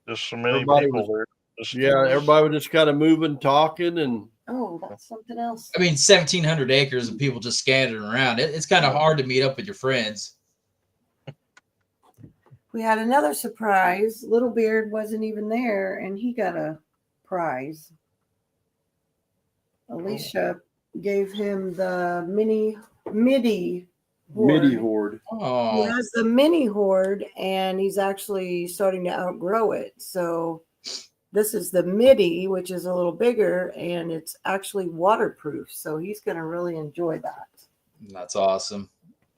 Just so many Everybody people was- there. Just, yeah, everybody was just kind of moving, talking, and Oh, that's something else. I mean, 1,700 acres of people just scattered around. It's kind of hard to meet up with your friends. We had another surprise. Little Beard wasn't even there, and he got a prize. Alicia gave him the MIDI MIDI horde. horde. He Oh, has the mini horde, and he's actually starting to outgrow it. So this is the MIDI, which is a little bigger, and it's actually waterproof. So he's going to really enjoy that. that's awesome.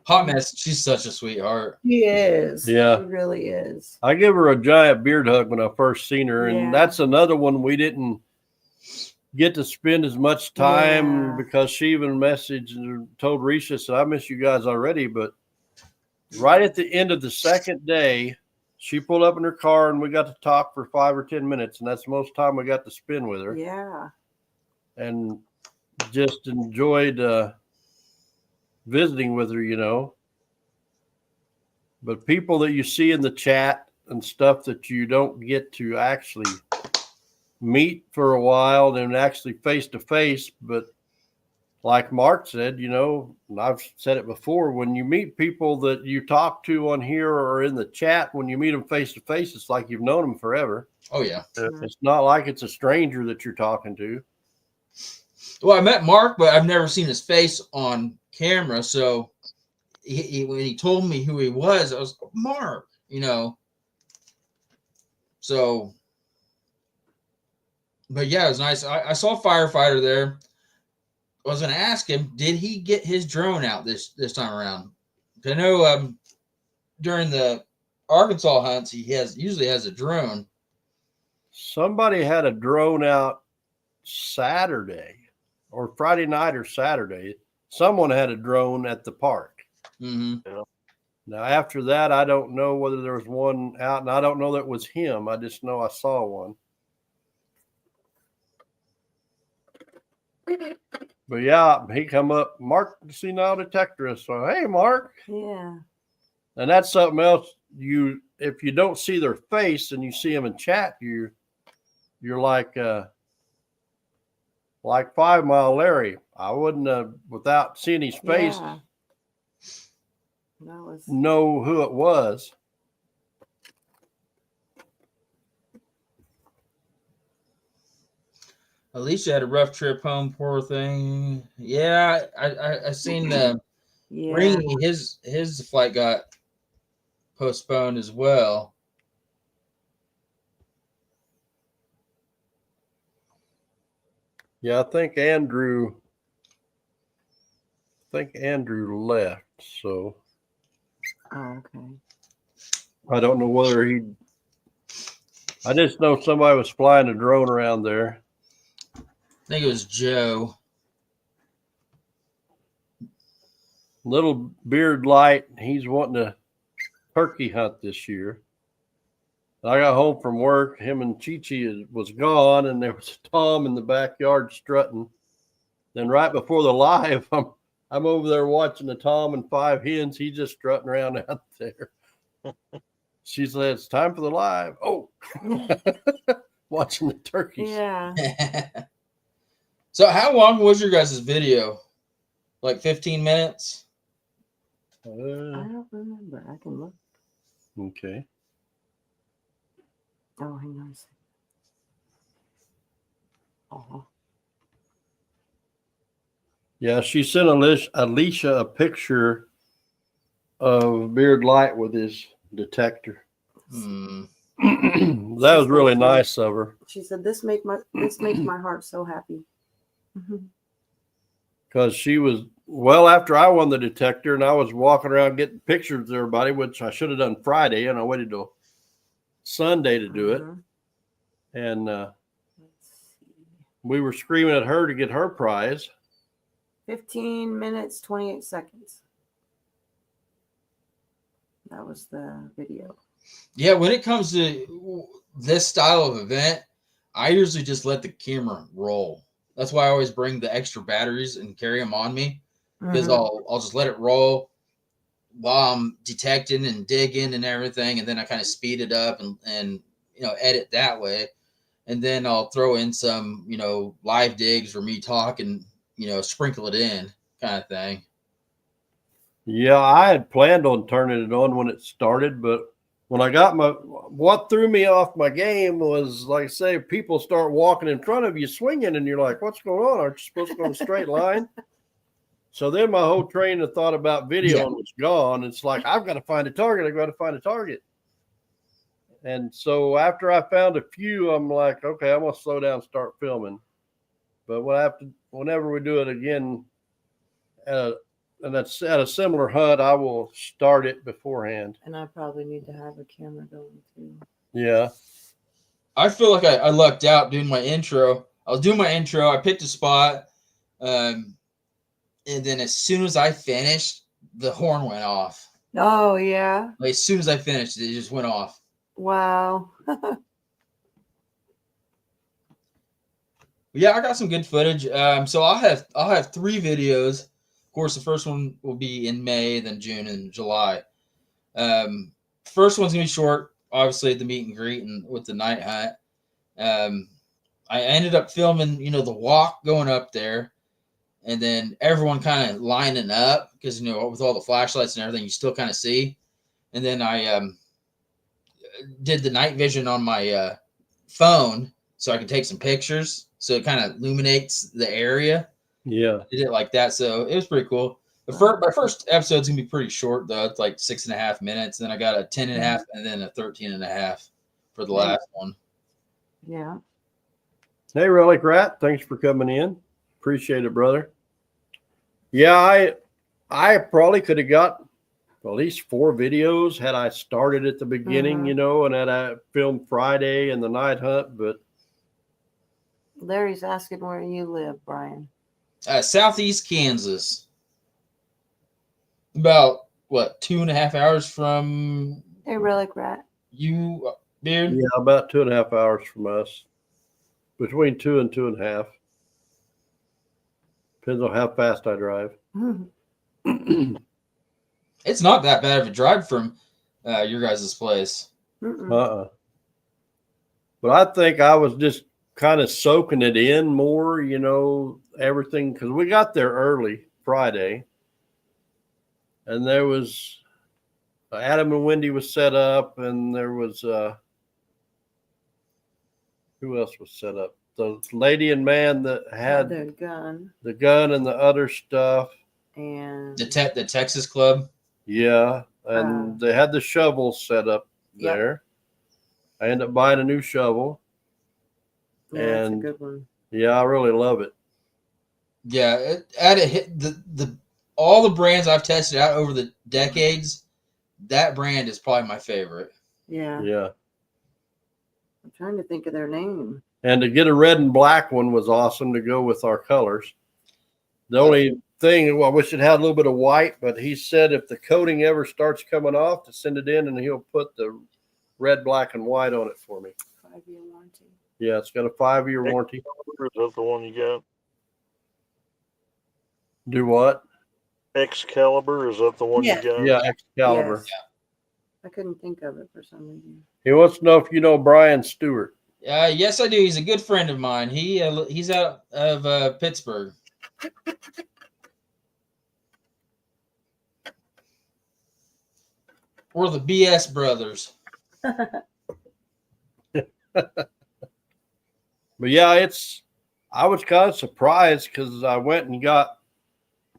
Hot Mess, she's such a sweetheart. He is. Yeah. He really is. I give her a giant beard hug when I first seen her, and Yeah. that's another one we didn't get to spend as much time Yeah. because she even messaged and told Risha, said, I miss you guys already. But right at the end of the second day, she pulled up in her car and we got to talk for 5 or 10 minutes. And that's the most time we got to spend with her. Yeah. And just enjoyed visiting with her. But people that you see in the chat and stuff that you don't get to actually meet for a while and actually face to face. But like Mark said, and I've said it before, when you meet people that you talk to on here or in the chat, when you meet them face to face, it's like you've known them forever. Oh, yeah. It's not like it's a stranger that you're talking to. Well, I met Mark, but I've never seen his face on camera. So when he told me who he was, I was Mark, So, but yeah, it was nice. I saw a firefighter there. I was going to ask him, did he get his drone out this time around? I know during the Arkansas hunts, he usually has a drone. Somebody had a drone out Saturday or Friday night or Saturday. Someone had a drone at the park. Mm-hmm. Now, after that, I don't know whether there was one out, and I don't know that it was him. I just know I saw one. But yeah, he come up, Mark, see now detectorist. So, hey, Mark. Yeah. And that's something else. If you don't see their face and you see them in chat, you're like 5 Mile Larry. I wouldn't have, without seeing his face, Yeah. That was know who it was. Alicia had a rough trip home, poor thing. Yeah, I seen the yeah. Ringy, his flight got postponed as well. Yeah, I think Andrew left. So Oh, okay. I don't know whether I just know somebody was flying a drone around there. I think it was Joe. Little Beard Light, he's wanting to turkey hunt this year. I got home from work. Him and Chi-Chi was gone, and there was Tom in the backyard strutting. Then right before the live, I'm over there watching the Tom and 5 hens. He's just strutting around out there. She said, it's time for the live. Oh, watching the turkeys. Yeah. So how long was your guys' video? Like 15 minutes? I don't remember. I can look. Okay. Oh, hang on a second. Oh, Yeah, she sent Alicia a picture of Beard Light with his detector. Hmm. That was really nice of her she said this makes my heart so happy. Mhm. because she was well after I won the detector and I was walking around getting pictures of everybody, which I should have done Friday, and I waited till Sunday to do it. Mhm. And Let's see. we were screaming at her to get her prize. 15 minutes, 28 seconds. That was the video. Yeah, when it comes to this style of event, I usually just let the camera roll. That's why I always bring the extra batteries and carry them on me, because Mhm. I'll just let it roll while I'm detecting and digging and everything, and then I kind of speed it up and edit that way, and then I'll throw in some live digs for me talking, sprinkle it in kind of thing. Yeah, I had planned on turning it on when it started, but when I got what threw me off my game was, like I say, people start walking in front of you swinging, and you're like, what's going on? Aren't you supposed to go in a straight line? So then my whole train of thought about video was gone. It's like, I've got to find a target. I've got to find a target. And so after I found a few, I'm like, okay, I'm going to slow down and start filming. But whenever we do it again, and that's at a similar hunt, I will start it beforehand. And I probably need to have a camera going too. Yeah. I feel like I lucked out doing my intro. I was doing my intro. I picked a spot. And then as soon as I finished, the horn went off. Oh, yeah. Like, as soon as I finished, it just went off. Wow. Yeah, I got some good footage. So I'll have 3 videos. Of course, the first one will be in May, then June and July. First one's gonna be short, obviously the meet and greet and with the night hunt. I ended up filming, the walk going up there, and then everyone kind of lining up because with all the flashlights and everything, you still kind of see. And then I did the night vision on my phone so I can take some pictures, so it kind of illuminates the area. Yeah. Did it like that, so it was pretty cool. My first episode's gonna be pretty short though. It's like 6.5 minutes. Then I got a 10.5 and then a 13.5 for the last one. Yeah. Hey, Relic Rat, thanks for coming in. Appreciate it, brother. Yeah, I probably could have got at least 4 videos had I started at the beginning, and had I filmed Friday and the night hunt. But Larry's asking where you live, Brian. Southeast Kansas. About 2.5 hours from Hey, Relic Rat. you, Beard? yeah, about 2.5 hours from us, between 2 and 2.5. Depends on how fast I drive. It's not that bad of a drive from your guys' place. Mm-mm. But I think I was just kind of soaking it in more, everything, because we got there early Friday, and there was Adam and Wendy was set up, and there was who else was set up? The lady and man that had the gun and the other stuff. and The Texas Club. Yeah, and they had the shovel set up there. I ended up buying a new shovel. yeah, that's a and good one. Yeah, I really love it. Yeah, the all the brands I've tested out over the decades, that brand is probably my favorite. Yeah. Yeah. I'm trying to think of their name. And to get a red and black one was awesome to go with our colors. The only thing, well, I wish it had a little bit of white, but he said if the coating ever starts coming off, to send it in and he'll put the red, black, and white on it for me. 5-year warranty. Yeah, it's got a 5-year warranty. Is that the one you got? Do what? Excalibur, is that the one Yeah. you got? Yeah, Excalibur. Yes. I couldn't think of it for some reason. He wants to know if you know Brian Stewart. Yes, I do. He's a good friend of mine. He's out of Pittsburgh. Or the BS brothers. But yeah, I was kind of surprised because I went and got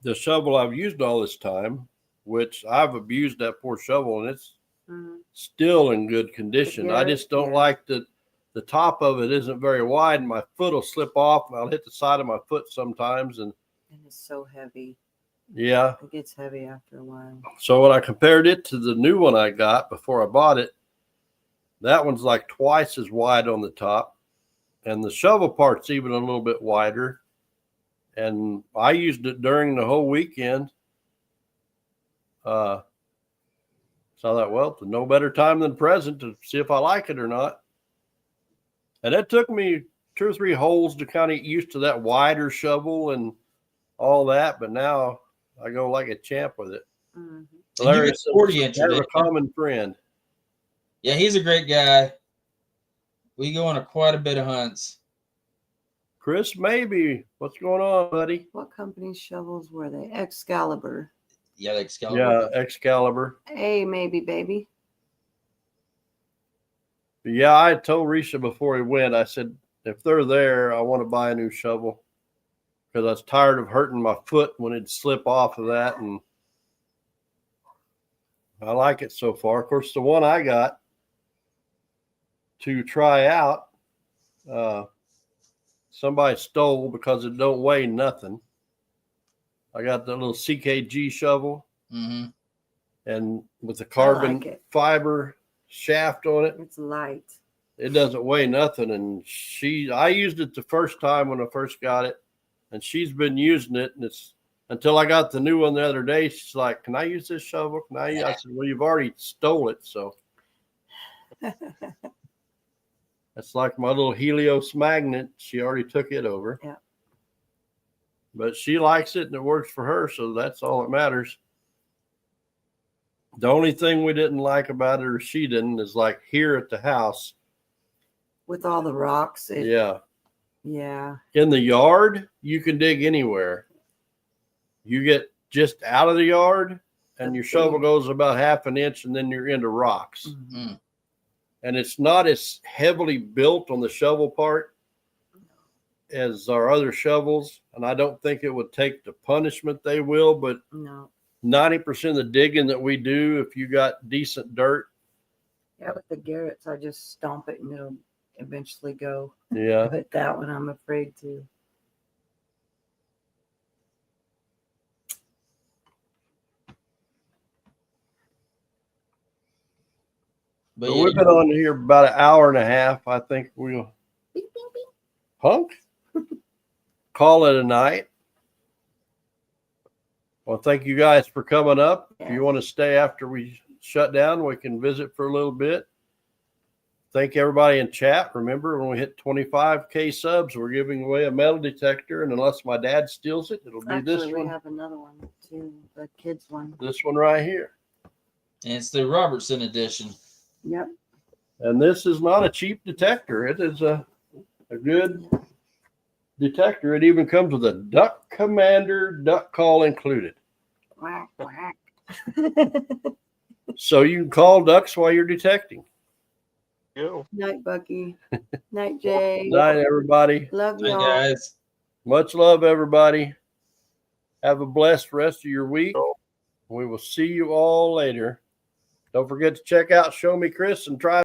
the shovel I've used all this time, which I've abused that poor shovel, and it's Mhm. still in good condition. I Garrett, just don't yeah. like that the top of it isn't very wide, and my foot will slip off, and I'll hit the side of my foot sometimes. And And it's so heavy. yeah, It gets heavy after a while. so when I compared it to the new one I got before I bought it, that one's like twice as wide on the top, and the shovel part's even a little bit wider. And I used it during the whole weekend. So I thought, well, no better time than present to see if I like it or not. And it took me 2 or 3 holes to kind of get used to that wider shovel and all that. But now I go like a champ with it. Mhm. you Larry get said, sporty "We entry, have a didn't you?" common friend. Yeah, he's a great guy. We go on quite a bit of hunts. Chris, maybe. What's going on, buddy? What company's shovels were they? Excalibur. Yeah, like Excalibur. Yeah, Excalibur. Hey, maybe, baby. But yeah, I told Risha before he went, I said, if they're there, I want to buy a new shovel because I was tired of hurting my foot when it'd slip off of that. And I like it so far. Of course, the one I got to try out, somebody stole because it don't weigh nothing. I got the little CKG shovel Mm-hmm. and with the carbon like it. fiber shaft on it. It's light. It doesn't weigh nothing. And I used it the first time when I first got it, and she's been using it. And it's until I got the new one the other day. She's like, "Can I use this shovel? Can I use?" I said, "Well, you've already stole it, so." That's like my little Helios magnet. She already took it over. Yeah. But she likes it and it works for her, so that's all that matters. The only thing we didn't like about it, or she didn't, is like here at the house. With all the rocks. Yeah. Yeah. In the yard, you can dig anywhere. You get just out of the yard and your shovel goes about half an inch and then you're into rocks. Mhm. And it's not as heavily built on the shovel part as our other shovels. And I don't think it would take the punishment they will, but No. 90% of the digging that we do, if you got decent dirt, Yeah, with the Garretts, I just stomp it and it'll eventually go. yeah. But that one, I'm afraid to. But But yeah, we've been on here about an hour and a half. I think we'll Punk call it a night. Well, thank you guys for coming up. If you want to stay after we shut down, we can visit for a little bit. Thank everybody in chat. Remember, when we hit 25K subs, we're giving away a metal detector. And unless my dad steals it, it'll be Actually, this we one. have another one too, the kids one. This one right here. and it's the Robertson edition. Yep. And this is not a cheap detector. It is a good detector. It even comes with a duck commander duck call included. Whack, whack. So you can call ducks while you're detecting. Go. Night, Bucky. Night, Jay. Night, everybody. Love Hi, y'all. guys. Much love, everybody. Have a blessed rest of your week. We will see you all later. Don't forget to check out Show Me Chris and try